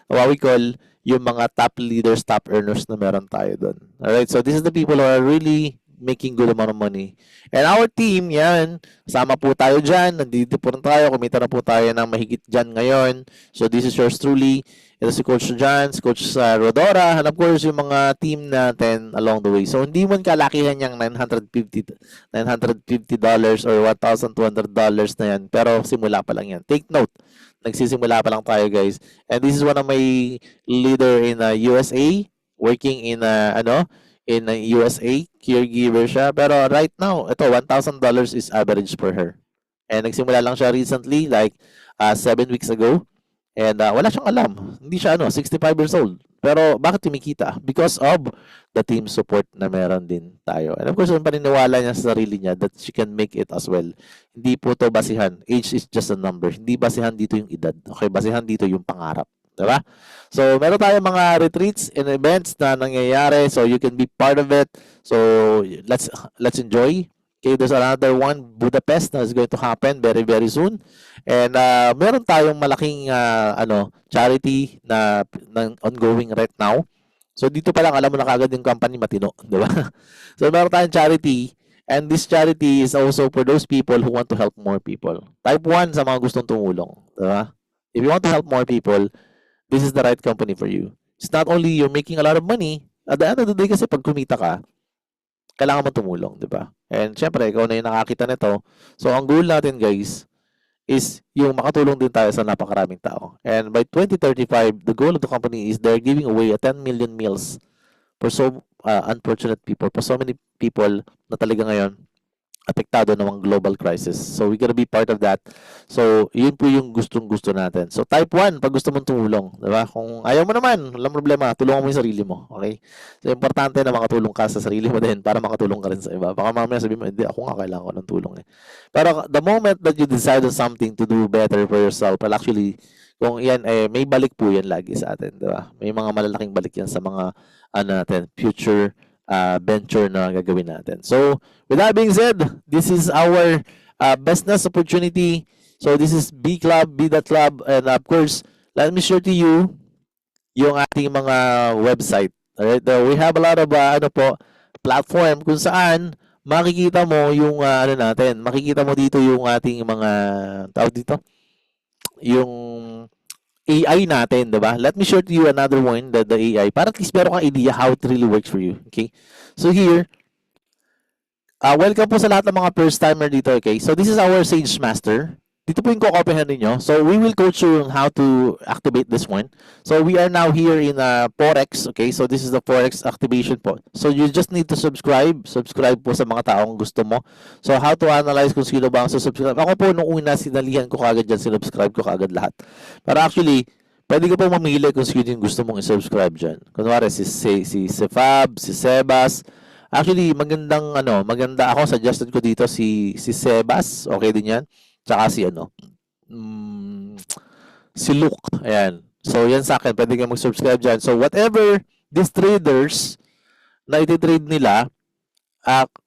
what we call yung mga top leaders, top earners na meron tayo doon. Alright, so this is the people who are really making good amount of money. And our team, yan, sama po tayo dyan, nandito po tayo, kumita na po tayo ng mahigit dyan ngayon. So this is yours truly. Ito si Coach John, si Coach Rodora, and of course yung mga team natin along the way. So hindi man kalakihan yung $950 or $1,200 na yan, pero simula pa lang yan. Take note, nagsisimula pa lang tayo guys. And this is one of my leader in USA, working in USA, caregiver siya. Pero right now, ito, $1,000 is average for her. And nagsimula lang siya recently, like 7 weeks ago. And wala siyang alam. Hindi siya 65 years old. Pero bakit tumikita? Because of the team support na meron din tayo. And of course, yung paniniwala niya sa sarili niya that she can make it as well. Hindi po to basihan. Age is just a number. Hindi basihan dito yung edad. Okay, basihan dito yung pangarap. Diba? So, meron tayong mga retreats and events na nangyayari. So, you can be part of it. So, let's enjoy. Okay, there's another one, Budapest, na is going to happen very, very soon. And meron tayong malaking charity na ongoing right now. So dito pa lang alam mo na kaagad yung company matino, di ba? So meron tayong charity, and this charity is also for those people who want to help more people. Type 1 sa mga gustong tumulong, di ba? If you want to help more people, this is the right company for you. It's not only you're making a lot of money, at the end of the day kasi pag kumita ka, kailangan mo tumulong, di ba? And syempre, ikaw na yung nakakita nito. So ang goal natin guys, is yung makatulong din tayo sa napakaraming tao. And by 2035, the goal of the company is they're giving away a 10 million meals for so unfortunate people, for so many people na talaga ngayon apektado ng mga global crisis. So we gotta be part of that. So yun po yung gustong-gusto natin. So type 1 pag gusto mong tumulong, di ba? Kung ayaw mo naman, walang problema, tulungan mo yung sarili mo, okay? So importante na makatulong ka sa sarili mo din para makatulong ka rin sa iba. Baka mamaya sabihin mo, hindi, ako nga kailangan ko ng tulong eh. Pero the moment that you decide on something to do better for yourself, well actually, kung yan, may balik po yan lagi sa atin, di ba? May mga malalaking balik yan sa mga natin, future venture na gagawin natin. So, with that being said, this is our business opportunity. So, this is B Club, B.Club, and of course, let me share to you yung ating mga website. Alright? We have a lot of platform kung saan makikita mo yung natin. Makikita mo dito yung ating mga tawag dito. Yung AI natin, diba? Let me share to you another one, the AI, para at least meron kang idea how it really works for you. Okay? So here, welcome po sa lahat ng mga first timer dito, okay? So this is our Sage Master. Dito po yung kokopyahan ninyo. So we will coach you on how to activate this one. So we are now here in Forex, okay? So this is the Forex activation po. So you just need to subscribe. Subscribe po sa mga taong gusto mo. So how to analyze kung sino ba ang subscribe. Ako po nung una sinalihan ko kagad dyan, sinubscribe ko kagad lahat. Pero actually, pwede ka po mamili kung sino yung gusto mong i-subscribe dyan. Kunwari si Fab, si Sebas. Actually, maganda ako, suggested ko dito si Sebas. Okay din yan. Tsaka si Luke. Ayan. So, yan sa akin. Pwede kayo mag-subscribe dyan. So, whatever these traders na iti-trade nila,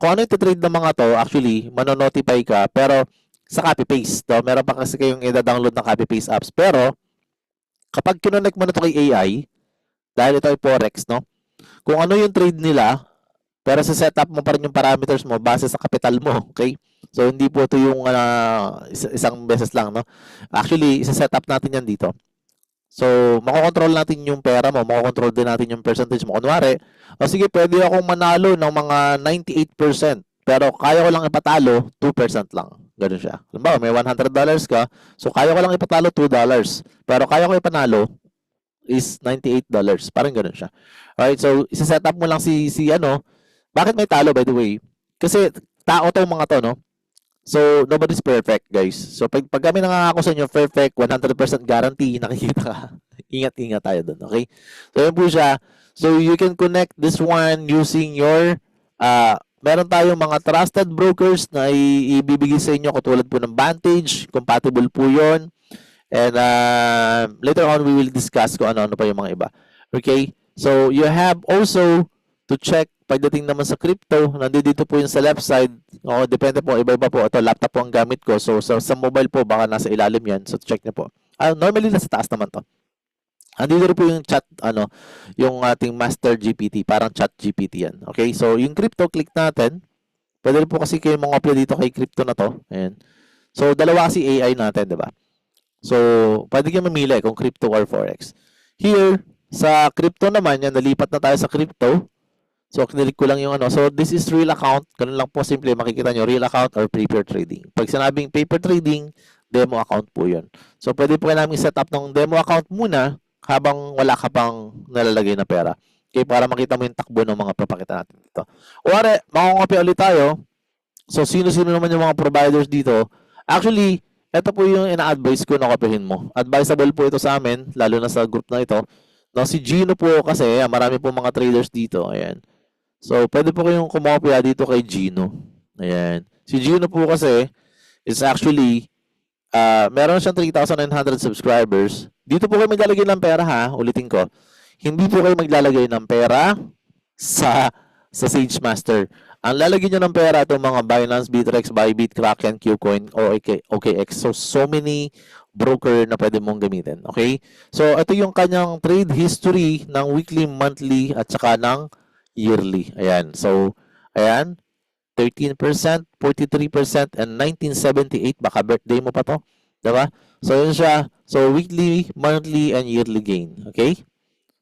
kung ano iti-trade ng mga to, actually, manonotify ka. Pero, sa copy-paste. Meron pa kasi kayong i-download ng copy-paste apps. Pero, kapag kinonect mo na to kay AI, dahil ito ay Forex, no? Kung ano yung trade nila, pero sa setup mo pa rin yung parameters mo base sa capital mo, okay? So, hindi po ito yung isang beses lang, no? Actually, isa-setup natin yan dito. So, makokontrol natin yung pera mo, makokontrol din natin yung percentage mo. Kunwari, sige, pwede akong manalo ng mga 98%, pero kaya ko lang ipatalo 2% lang. Ganun siya. Halimbawa, may $100 ka, so kaya ko lang ipatalo $2, pero kaya ko ipanalo is $98. Parang ganun siya. Alright, so, isa-setup mo lang bakit may talo, by the way? Kasi tao tong mga to, no? So, nobody's perfect, guys. So, pag kami nangangako sa inyo, perfect, 100% guarantee, nakikita ka. Ingat-ingat tayo doon, okay? So, yun po siya. So, you can connect this one using your, meron tayong mga trusted brokers na ibibigay sa inyo, katulad po ng Vantage, compatible po yun. And later on, we will discuss kung ano-ano pa yung mga iba. Okay? So, you have also to check pagdating naman sa crypto, nandito po yung sa left side. Depende po, iba-iba po. Ito, laptop po ang gamit ko. So, sa mobile po, baka nasa ilalim yan. So, check nyo po. Normally, nasa taas naman to. Andito rin po yung chat, yung ating Master GPT. Parang chat GPT yan. Okay? So, yung crypto, click natin. Pwede rin po kasi kayo mga upload dito kay crypto na to. Ayan. So, dalawa kasi AI natin, diba? So, pwede kayo mamili kung crypto or Forex. Here, sa crypto naman, yan, nalipat na tayo sa crypto. So, kinilik ko lang yung So, this is real account. Ganun lang po simple. Makikita nyo, real account or paper trading. Pag sinabing paper trading, demo account po yun. So, pwede po namin set up ng demo account muna habang wala ka pang nalalagay na pera. Okay, para makita mo yung takbo ng mga papakita natin dito. Uwari, makakopya ulit tayo. So, sino-sino naman yung mga providers dito. Actually, ito po yung ina-advise ko na kopyahin mo. Advisable po ito sa amin, lalo na sa group na ito. No, si Gino po kasi, marami po mga traders dito. Ayan. So, pwede po kayong kumopya dito kay Gino. Ayan. Si Gino po kasi is actually, meron siyang 3,900 subscribers. Dito po kayo maglalagay ng pera, ha? Ulitin ko. Hindi po kayo maglalagay ng pera sa Sage Master. Ang lalagyan nyo ng pera itong mga Binance, Bittrex, Bybit, Kraken, Qcoin, o OKX. So many broker na pwede mong gamitin. Okay? So, ito yung kanyang trade history ng weekly, monthly, at saka ng yearly. Ayan. So, ayan. 13%, 43%, and 1978. Baka birthday mo pa to. Diba? So, yun siya. So, weekly, monthly, and yearly gain. Okay?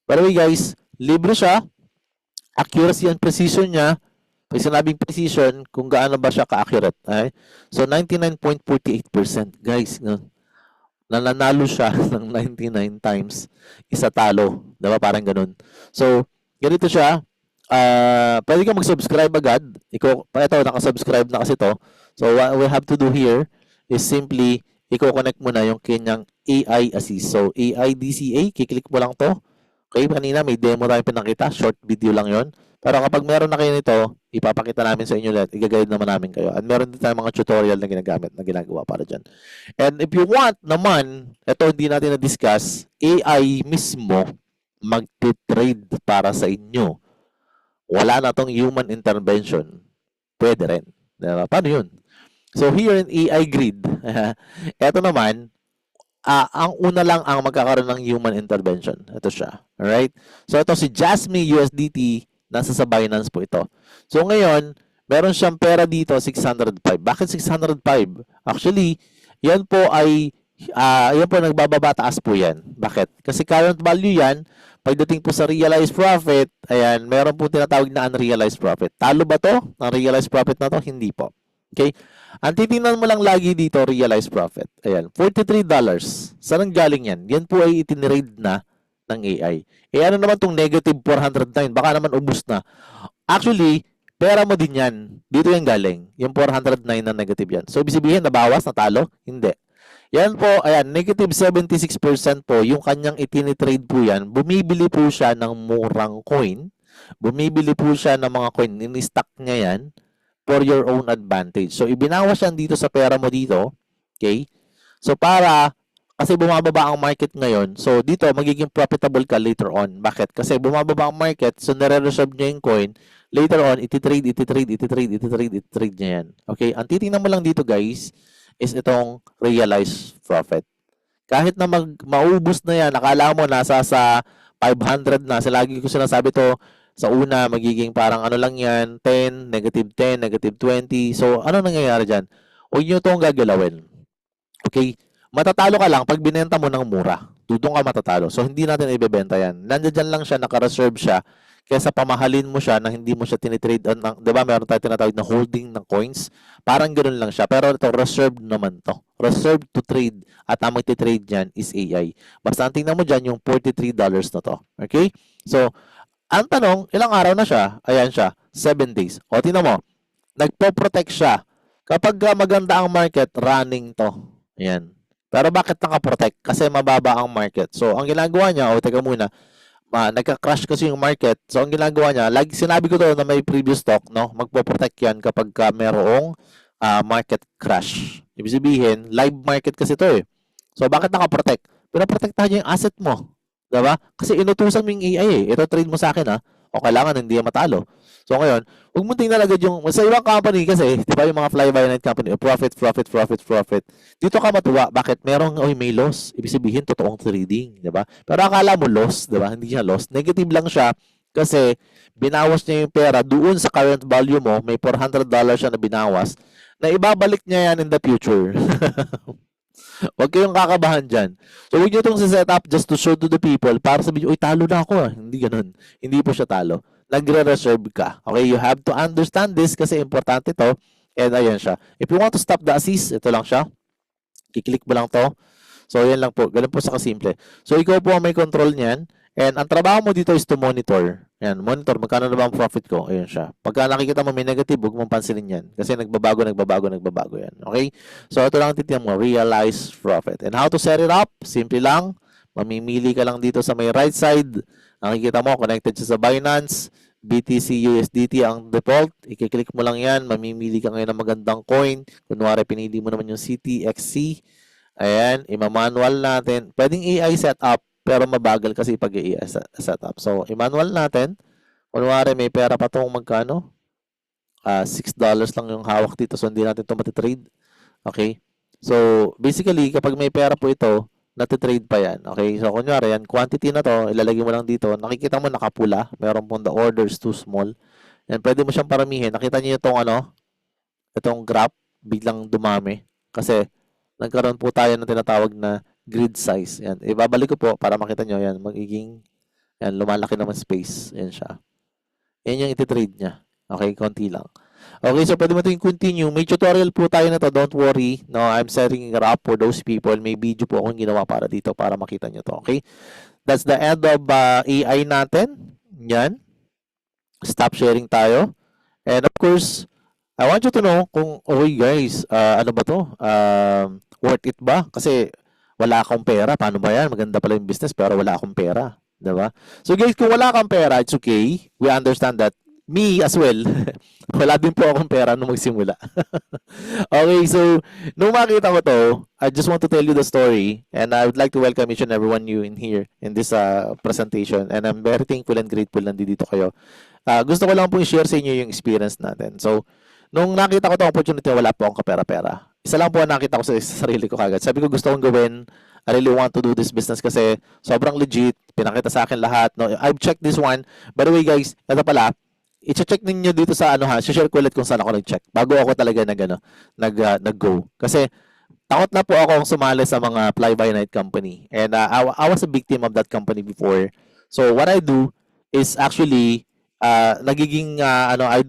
By the way, guys, libre siya. Accuracy and precision niya. Pag sinabing precision, kung gaano ba siya ka-accurate. Okay? So, 99.48%. Guys, no? Nananalo siya ng 99 times isa talo. Diba? Parang ganun. So, ganito siya. Pwede ka mag-subscribe agad. Ito, nakasubscribe na kasi to. So, what we have to do here is simply, i-connect mo na yung kanyang AI Assist. So, AI DCA, kiklik mo lang to. Okay, kanina may demo tayo pinakita. Short video lang yon. Pero kapag meron na kayo nito, ipapakita namin sa inyo lahat. I-guide naman namin kayo. At meron din tayong mga tutorial na ginagamit, na ginagawa para dyan. And if you want naman, ito hindi natin na-discuss, AI mismo mag-trade para sa inyo. Wala na tong human intervention. Pwede rin. Diba? Paano yun? So here in AI Grid, ito naman, ang una lang ang magkakaroon ng human intervention. Ito siya. Alright? So ito si Jasmine USDT, nasa sa Binance po ito. So ngayon, meron siyang pera dito, 605. Bakit 605? Actually, yan po ay, yan po nagbababa taas po yan. Bakit? Kasi current value yan, pagdating po sa realized profit, ayan, meron po tinatawag na unrealized profit. Talo ba to? Ang realized profit na to? Hindi po. Okay? Ang titingnan mo lang lagi dito, realized profit. Ayan, $43. Saan galing yan? Yan po ay itinrade na ng AI. Eh ano naman tong negative 409? Baka naman ubus na. Actually, pera mo din yan. Dito yan galing. Yung 409 na negative yan. So, ibig sabihin, nabawas, natalo? Hindi. Yan po, ayan, negative 76% po, yung kanyang itinitrade po yan, bumibili po siya ng murang coin. Bumibili po siya ng mga coin. In-stock niya yan for your own advantage. So, ibinawas yan dito sa pera mo dito. Okay? So, kasi bumababa ang market ngayon, so dito magiging profitable ka later on. Bakit? Kasi bumababa ang market, so nare-reserve niya yung coin, later on, ititrade niya yan. Okay? Ang titingnan mo lang dito, guys, is itong realized profit. Kahit na maubos na yan, akala mo nasa sa 500 na, sa lagi ko sinasabi to, sa una, magiging parang ano lang yan, 10, negative 10, negative 20. So, ano nangyayari dyan? Huwag nyo itong gagalawin. Okay? Matatalo ka lang pag binenta mo ng mura. Doon ka matatalo. So, hindi natin ibebenta yan. Nandiyan lang siya, naka-reserve siya. Kesa pamahalin mo siya na hindi mo siya tinitrade. Diba, meron tayo tinatawag na holding ng coins. Parang ganoon lang siya. Pero ito, reserved naman to. Reserved to trade. At ang magtitrade niyan is AI. Basta ang tingnan mo dyan, yung $43 na to. Okay? So, ang tanong, ilang araw na siya? Ayan siya, 7 days. O, tingnan mo, nagpo-protect siya. Kapag maganda ang market, running to. Ayan. Pero bakit naka-protect? Kasi mababa ang market. So, ang ginagawa niya, teka muna, nagka-crash kasi yung market. So, ang ginagawa niya, sinabi ko to na may previous stock, no? Magpo-protect yan kapag merong market crash. Ibig sabihin, live market kasi to eh. So, bakit naka-protect? Pinaprotektahan niya yung asset mo. Diba? Kasi inutusan mo yung AI eh. Ito trade mo sa akin ha. O kailangan hindi yan matalo. So ngayon, huwag mo tingnan agad yung, sa ibang company kasi, di ba yung mga fly-by-night company, profit. Dito ka matuwa. Bakit? Merong, may loss. Ibig sabihin, totoong trading. Di ba? Pero akala mo loss, di ba? Hindi siya loss. Negative lang siya kasi binawas niya yung pera doon sa current value mo, may $400 siya na binawas, na ibabalik niya yan in the future. Huwag kayong kakabahan dyan. So, huwag nyo itong set up just to show to the people para sabihin, uy, talo na ako. Hindi ganun. Hindi po siya talo. Nagre-reserve ka. Okay? You have to understand this kasi importante to. And ayan siya. If you want to stop the assist, ito lang siya. Kiklik mo lang to. So, yan lang po. Ganun po sa kasimple. So, ikaw po ang may control niyan. And ang trabaho mo dito is to monitor. Ayan, monitor. Magkano na ba ang profit ko? Ayan siya. Pagka nakikita mo may negative, huwag mong pansinin yan. Kasi nagbabago yan. Okay? So, ito lang titignan mo. Realize profit. And how to set it up? Simple lang. Mamimili ka lang dito sa may right side. Nakikita mo, connected siya sa Binance. BTC USDT ang default. I-click mo lang yan. Mamimili ka ngayon ng magandang coin. Kunwari, pinili mo naman yung CTXC. Ayan, ima-manual natin. Pwedeng AI setup, pero mabagal kasi pag AI setup. So, i-manual natin. Kunwari, may pera pa itong magkano? $6 lang yung hawak dito. So, hindi natin ito matitrade. Okay? So, basically, kapag may pera po ito, natitrade pa yan. Okay? So, kunyari, yan, quantity na to, ilalagay mo lang dito. Nakikita mo nakapula. Meron pong the order is too small. And pwede mo siyang paramihin. Nakita niyo itong itong graph, biglang dumami. Kasi, nagkaroon po tayo ng tinatawag na grid size. Yan. Ibabalik ko po para makita nyo. Yan, magiging, yan, lumalaki naman space. Yan siya. Yan yung ititrade niya. Okay, konti lang. Okay, so pwede mo ito yung continue. May tutorial po tayo na to. Don't worry. No, I'm setting it up for those people. May video po akong ginawa para dito para makita nyo to. Okay? That's the end of AI natin. Yan. Stop sharing tayo. And of course, I want you to know kung, okay guys, ano ba to? Worth it ba? Kasi wala akong pera. Paano ba yan? Maganda pala yung business pero wala akong pera. Diba? So guys, kung wala kang pera, it's okay. We understand that. Me as well. Wala din po akong pera nung magsimula. Okay, so nung makita ko to, I just want to tell you the story and I would like to welcome each and everyone you in here in this presentation and I'm very thankful and grateful nandito kayo. Gusto ko lang po i-share sa inyo yung experience natin. So, nung nakita ko itong opportunity, wala po akong kapera-pera. Isa lang po ang nakita ko sa sarili ko kagad. Sabi ko gusto kong gawin. I really want to do this business kasi sobrang legit. Pinakita sa akin lahat. No, I've checked this one. By the way guys, ito pala, i-check ninyo dito sa share ko ulit kung saan ako nag-check. Bago ako talaga nag-go. Kasi takot na po akong sumali sa mga fly-by-night company. And I was a victim of that company before. So what I do is actually nagiging I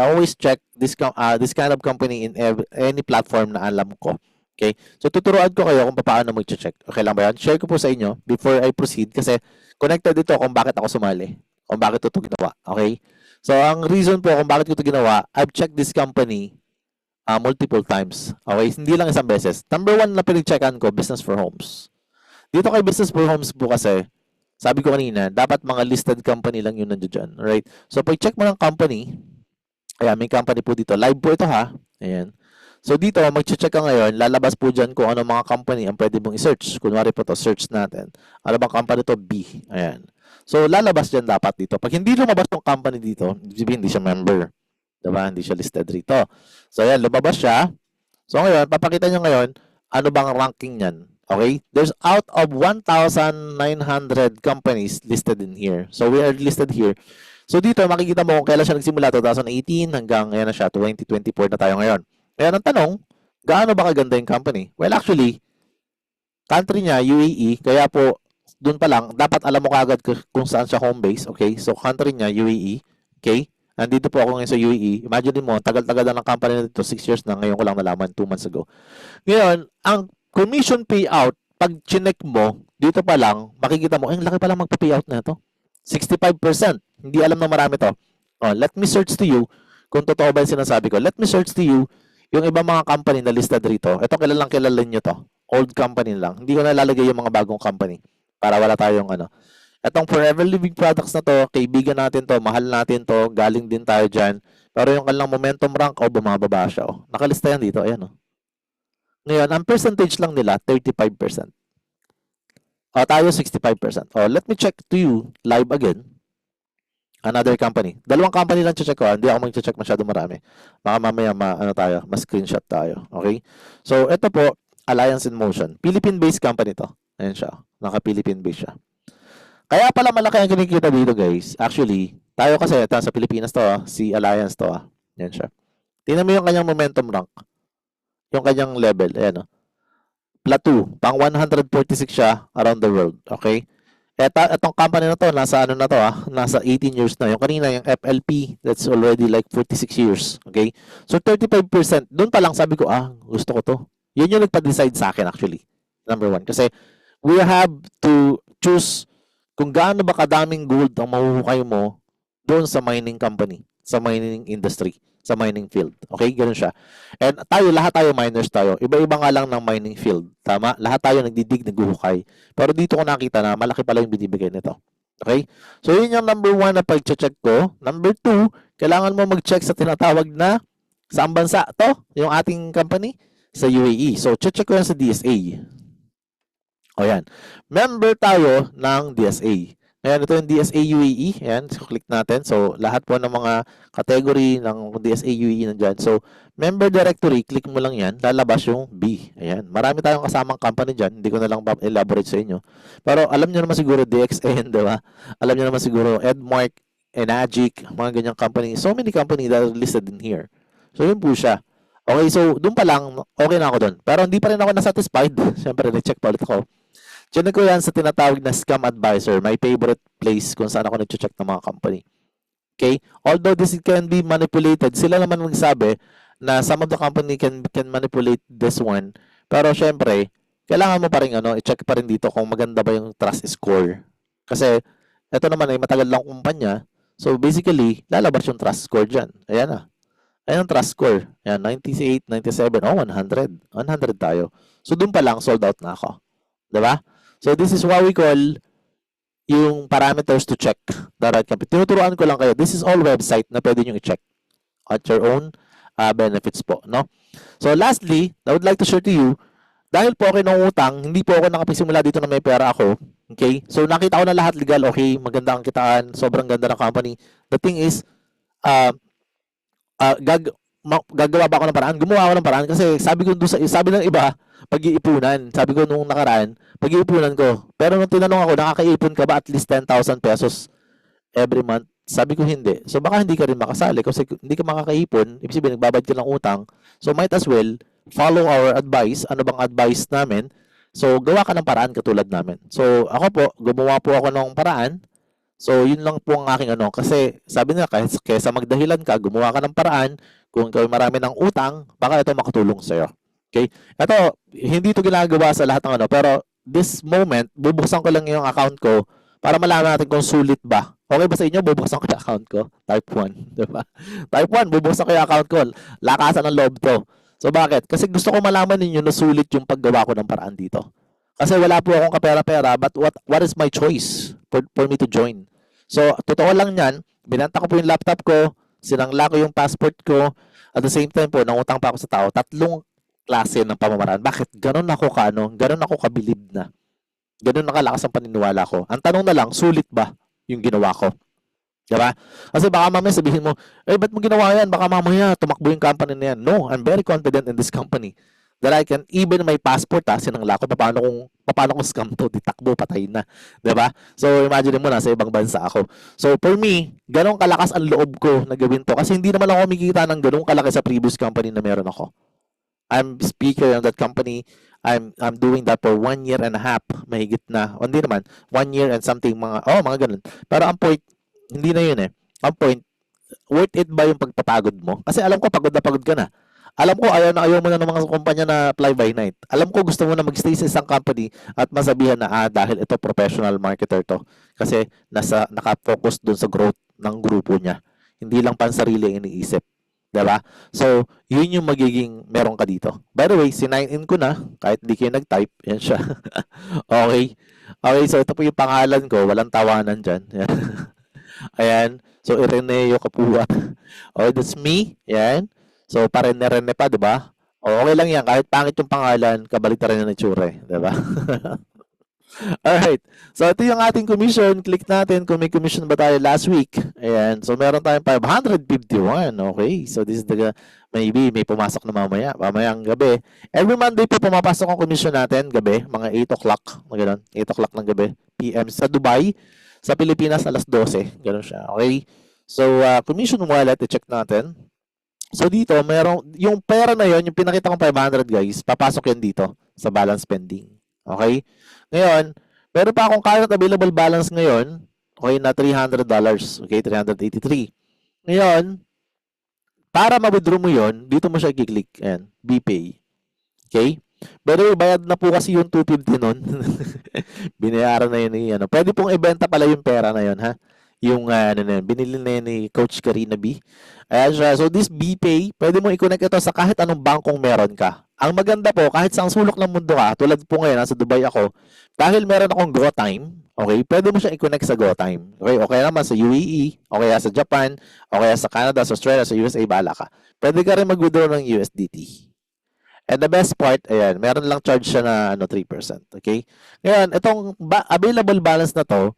always check this kind of company in any platform na alam ko. Okay? So tuturuan ko kayo kung paano mag-check. Okay lang ba yan? Share ko po sa inyo before I proceed kasi connected dito kung bakit ako sumali. Kung bakit ito ginawa. Okay? So, ang reason po kung bakit ko ito ginawa, I've checked this company multiple times. Okay? Hindi lang isang beses. Number one na pinag-checkan ko, Business for Homes. Dito kay Business for Homes po kasi, sabi ko kanina, dapat mga listed company lang yun nandiyan. Right? So, pag check mo ng company, ayan, may company po dito. Live po ito ha. Ayan. So, dito, mag-check ka ngayon, lalabas po dyan kung ano mga company ang pwede mong i-search. Kunwari po to search natin. Ano bang company to? B. Ayan. So, lalabas dyan dapat dito. Pag hindi lumabas yung company dito, hindi siya member. Diba? Hindi siya listed rito. So, ayan, lumabas siya. So, ngayon, papakita nyo ngayon, ano bang ranking niyan. Okay? There's out of 1,900 companies listed in here. So, we are listed here. So, dito, makikita mo kung kailan siya nagsimula, 2018 hanggang, ayan na siya, 2024 na tayo ngayon. Kaya ang tanong, gaano ba kaganda yung company? Well, actually, country niya, UAE, kaya po, doon pa lang, dapat alam mo kaagad kung saan siya home base. Okay? So, country niya, UAE. Okay? Nandito po ako ngayon sa UAE. Imagine mo, tagal-tagal na ng company na dito. 6 years na. Ngayon ko lang nalaman, 2 months ago. Ngayon, ang commission payout, pag chinek mo, dito pa lang, makikita mo, ang laki pa lang magpa-payout na ito. 65%. Hindi alam na marami to. Oh, let me search to you kung totoo ba yung sinasabi ko. Let me search to you yung ibang mga company na listed rito. Ito, kilalang kilala nyo to. Old company lang. Hindi ko nalalagay yung mga bagong company. Para wala tayong Itong Forever Living Products na to, kaibigan natin to, mahal natin to, galing din tayo dyan. Pero yung kanilang momentum rank, bumababa siya. Nakalista yan dito, ayan. Ngayon, ang percentage lang nila, 35%. Tayo 65%. Let me check to you live again. Another company. Dalawang company lang check ko. Hindi ako mag-check masyado marami. Baka mamaya ma-screenshot tayo. Okay? So, ito po, Alliance in Motion. Philippine-based company to. Ayan siya. Naka-Philippine-based siya. Kaya pala malaki ang kinikita dito, guys. Actually, tayo kasi, ito sa Pilipinas to, si Alliance to. Ayan siya. Tingnan mo yung kanyang momentum rank. Yung kanyang level. Ayan, Plateau. Pang 146 siya around the world. Okay? Itong company na to, nasa ano na to, nasa 18 years na. Yung kanina, yung FLP, that's already like 46 years. Okay? So, 35%. Doon pa lang sabi ko, gusto ko to. Yun yung nagpa-decide sa akin actually. Number one. Kasi, we have to choose kung gaano ba kadaming gold ang mahuhukay mo doon sa mining company, sa mining industry, sa mining field. Okay? Ganun siya. And lahat tayo miners tayo. Iba-iba nga lang ng mining field. Tama? Lahat tayo nagdidig, naghuhukay. Pero dito ko nakita na malaki pala yung binibigay nito. Okay? So, yun yung number one na pag-check ko. Number two, kailangan mo mag-check sa tinatawag na saan bansa to? Yung ating company? Sa UAE. So, check ko yan sa DSA. O yan. Member tayo ng DSA. Ayan, ito yung DSA UAE. Ayan, so click natin. So, lahat po ng mga category ng DSA UAE nandyan. So, member directory, click mo lang yan, lalabas yung B. Ayan, marami tayong kasamang company dyan. Hindi ko na lang elaborate sa inyo. Pero alam nyo naman siguro DXN, di ba? Alam nyo naman siguro Edmark, Enagic, mga ganyang company. So many company that are listed in here. So, yun po siya. Okay, so doon pa lang, okay na ako doon. Pero hindi pa rin ako nasatisfied. Siyempre, na-check pa ulit ako. Diyan ko yan sa tinatawag na Scam Advisor, my favorite place kung saan ako nag-check ng mga company. Okay? Although this can be manipulated, sila naman magsabi na some of the company can manipulate this one. Pero syempre, kailangan mo pa rin i-check pa rin dito kung maganda ba yung trust score. Kasi ito naman ay matagal lang kumpanya. So basically, lalabas yung trust score dyan. Ayan na. Ayan ang trust score. Ayan, 98, 97, 100. 100 tayo. So doon pa lang, sold out na ako. Diba? So this is what we call yung parameters to check the right company. Tinuturuan ko lang kayo. This is all website na pwede nyo i-check at your own benefits po. No? So lastly, I would like to share to you, dahil po ako ng utang, hindi po ako nakapisimula dito na may pera ako. Okay? So nakita ko na lahat legal, okay, maganda ang kitaan, sobrang ganda ng company. The thing is, gagawa ba ako ng paraan? Gumawa ako ng paraan kasi sabi ko sabi ng iba, pag-iipunan. Sabi ko nung nakaraan, pag-iipunan ko. Pero nung tinanong ako, nakakaipon ka ba at least 10,000 pesos every month? Sabi ko hindi. So baka hindi ka rin makasali kasi hindi ka makakaipon, ibig sabihin nagbabayad ka ng utang. So might as well follow our advice. Ano bang advice namin? So gawa ka ng paraan katulad namin. So ako po, gumawa po ako ng paraan. So yun lang po ang aking kasi sabi nila kaysa magdahilan ka, gumawa ka ng paraan. Kung ikaw marami ng utang, baka ito makatulong sa'yo. Okay? Ito, hindi ito ginagawa sa lahat ng pero this moment, bubuksan ko lang yung account ko para malaman natin kung sulit ba. Okay ba sa inyo? Bubuksan ko yung account ko. Type 1. Diba? Type 1, bubuksan ko yung account ko. Lakasan ng loob to. So bakit? Kasi gusto ko malaman ninyo na sulit yung paggawa ko ng paraan dito. Kasi wala po akong kapera-pera, but what is my choice for me to join? So, totoo lang yan, binanta ko po yung laptop ko, sinangla ko yung passport ko, at the same time po, nangutang pa ako sa tao, 3 klase ng pamamaraan. Bakit? Ganon ako ganon ako kabilib na. Ganon nakalakas ang paniniwala ko. Ang tanong na lang, sulit ba yung ginawa ko? Diba? Kasi baka mamaya sabihin mo, ba't mo ginawa yan? Baka mamaya tumakbo yung company na yan. No, I'm very confident in this company that I can, even my passport, sinangla ko, paano kung scam to, ditakbo, patay na. Diba? So, imagine mo, nasa ibang bansa ako. So, for me, ganong kalakas ang loob ko na gawin to. Kasi hindi naman ako kumikita ng ganong kalaki sa previous company na meron ako. I'm speaker of that company. I'm doing that for 1 year and a half, mahigit na. O, hindi naman, 1 year and something, mga ganun. Pero ang point, hindi na yun eh. Ang point, worth it ba yung pagpapagod mo? Kasi alam ko, pagod na pagod ka na. Alam ko, ayaw mo na ng mga kumpanya na fly by night. Alam ko, gusto mo na magstay sa isang company at masabihan na, dahil ito professional marketer to. Kasi naka-focus dun sa growth ng grupo niya. Hindi lang pansarili ang iniisip. Diba? So, yun yung magiging meron ka dito. By the way, sinign in ko na, kahit di kayo nag-type, yan siya. Okay. Okay, so ito po yung pangalan ko, walang tawanan dyan. Ayan. So, Ireneo Kapua. Okay, that's me. Ayan. So, parene-rene pa, diba? Okay lang yan, kahit pangit yung pangalan, kabaliktaran na ng itsura, diba? Alright. So, ito yung ating commission. Click natin kung may commission ba tayo last week. Ayan. So, meron tayong 551. Okay. So, this is the, maybe may pumasok na mamayang gabi. Every Monday po pumapasok ang commission natin, gabi, mga 8 o'clock. Ganun, 8 o'clock ng gabi, PM sa Dubai. Sa Pilipinas, alas 12. Ganun siya. Okay. So, commission wallet, i-check natin. So, dito, merong, yung pera na yon, yung pinakita kong 500, guys, papasok yan dito sa balance pending. Okay? Ngayon, meron pa akong current available balance ngayon, okay, na $300. Okay, 383. Ngayon, para ma-withdraw mo yon, dito mo siya i-click. Ayan, BPay. Okay? Pero bayad na po kasi yung 250 nun. Binayaran na yun. Pwede pong ibenta pala yung pera na yun, ha? Yung binili na yun ni Coach Karina B. Ayan siya. So, this BPay, pwede mo i-connect ito sa kahit anong bangkong meron ka. Ang maganda po, kahit sa sulok ng mundo ka, tulad po ngayon, nasa Dubai ako, dahil meron akong GoTime, okay, pwede mo siya i-connect sa GoTime. Okay, okay naman sa UAE, okay sa Japan, okay sa Canada, sa Australia, sa USA, bahala ka. Pwede ka rin mag-withdraw ng USDT. And the best part, ayan, meron lang charge siya na 3%. Okay? Ngayon, itong available balance na to,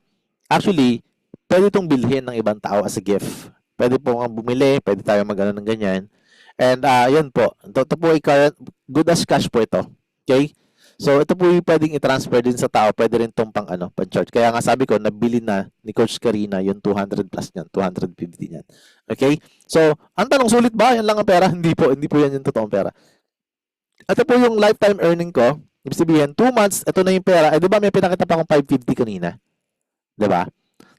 Actually, pwede itong bilhin ng ibang tao as a gift. Pwede po kang bumili, pwede tayo mag-ano ng ganyan. And yun po, ito po ay current, good as cash po ito. Okay? So ito po yung pwedeng i-transfer din sa tao, pwede rin itong pang charge. Kaya nga sabi ko, nabili na ni Coach Karina yung 200 plus niyan, 250 niyan. Okay? So, ang tanong, sulit ba? Yan lang ang pera? Hindi po yan yung totoong pera. Ito po yung lifetime earning ko. Ibig sabihin, 2 months, ito na yung pera. Eh, di ba may pinakita pa akong 550 kanina? Di ba?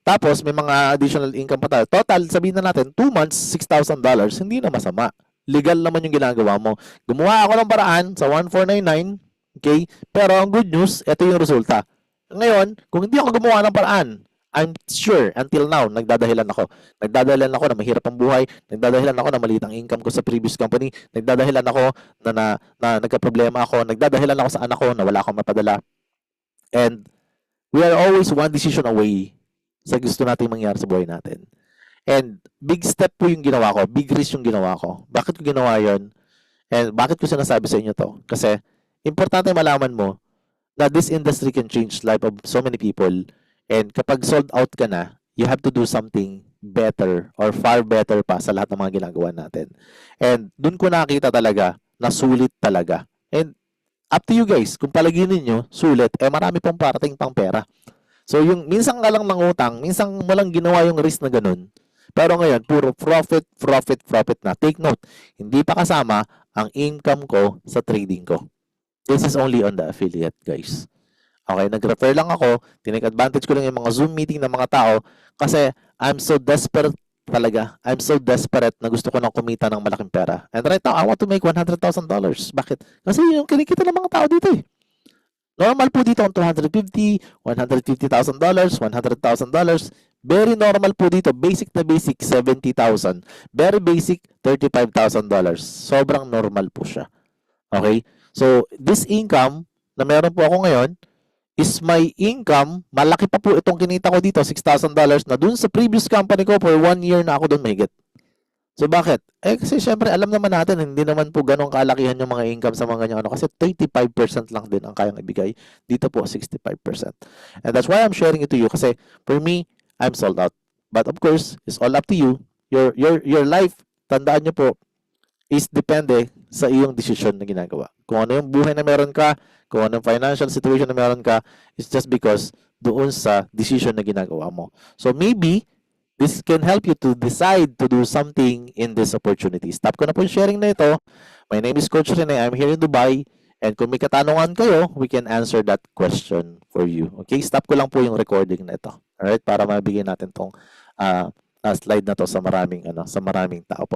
Tapos, may mga additional income pa tayo. Total, sabihin na natin, 2 months, $6,000. Hindi na masama. Legal naman yung ginagawa mo. Gumawa ako ng paraan sa 1499. Okay? Pero ang good news, ito yung resulta. Ngayon, kung hindi ako gumawa ng paraan, I'm sure, until now, nagdadahilan ako. Nagdadahilan ako na mahirap ang buhay. Nagdadahilan ako na maliit ang income ko sa previous company. Nagdadahilan ako na nagka-problema ako. Nagdadahilan ako sa anak ko na wala akong mapadala. And we are always one decision away sa gusto nating mangyari sa buhay natin. And big step po yung ginawa ko. Big risk yung ginawa ko. Bakit ko ginawa yon? And bakit ko sinasabi sa inyo to? Kasi importante malaman mo na this industry can change life of so many people. And kapag sold out ka na, you have to do something better or far better pa sa lahat ng mga ginagawa natin. And dun ko nakita talaga na sulit talaga. And up to you guys, kung palagin ninyo, sulit, marami pong parating pang pera. So yung minsan ka lang mangutang, minsan mo lang ginawa yung risk na ganun. Pero ngayon, puro profit na. Take note, hindi pa kasama ang income ko sa trading ko. This is only on the affiliate, guys. Okay, nag-refer lang ako, tinake advantage ko lang yung mga Zoom meeting ng mga tao kasi I'm so desperate talaga. I'm so desperate na gusto ko nang kumita ng malaking pera. And right now, I want to make $100,000. Bakit? Kasi yun yung kinikita ng mga tao dito eh. Normal po dito ang $250,000, $150,000, $100,000. Very normal po dito. Basic na basic, $70,000. Very basic, $35,000. Sobrang normal po siya. Okay? So, this income na meron po ako ngayon is my income. Malaki pa po itong kinita ko dito, $6,000 na dun sa previous company ko for 1 year na ako dun mahigit. So, bakit? Kasi syempre, alam naman natin, hindi naman po ganun kalakihan yung mga income sa mga ganyan. Kasi 35% lang din ang kayang ibigay. Dito po, 65%. And that's why I'm sharing it to you. Kasi, for me, I'm sold out. But of course, it's all up to you. Your life, tandaan nyo po, is depende sa iyong decision na ginagawa. Kung ano yung buhay na meron ka, kung ano yung financial situation na meron ka, it's just because doon sa decision na ginagawa mo. So, maybe, this can help you to decide to do something in this opportunity. Stop ko na po yung sharing na ito. My name is Coach Rene. I'm here in Dubai. And kung may katanungan kayo, we can answer that question for you. Okay? Stop ko lang po yung recording na ito. Alright? Para mabigyan natin tong slide na to sa maraming tao po.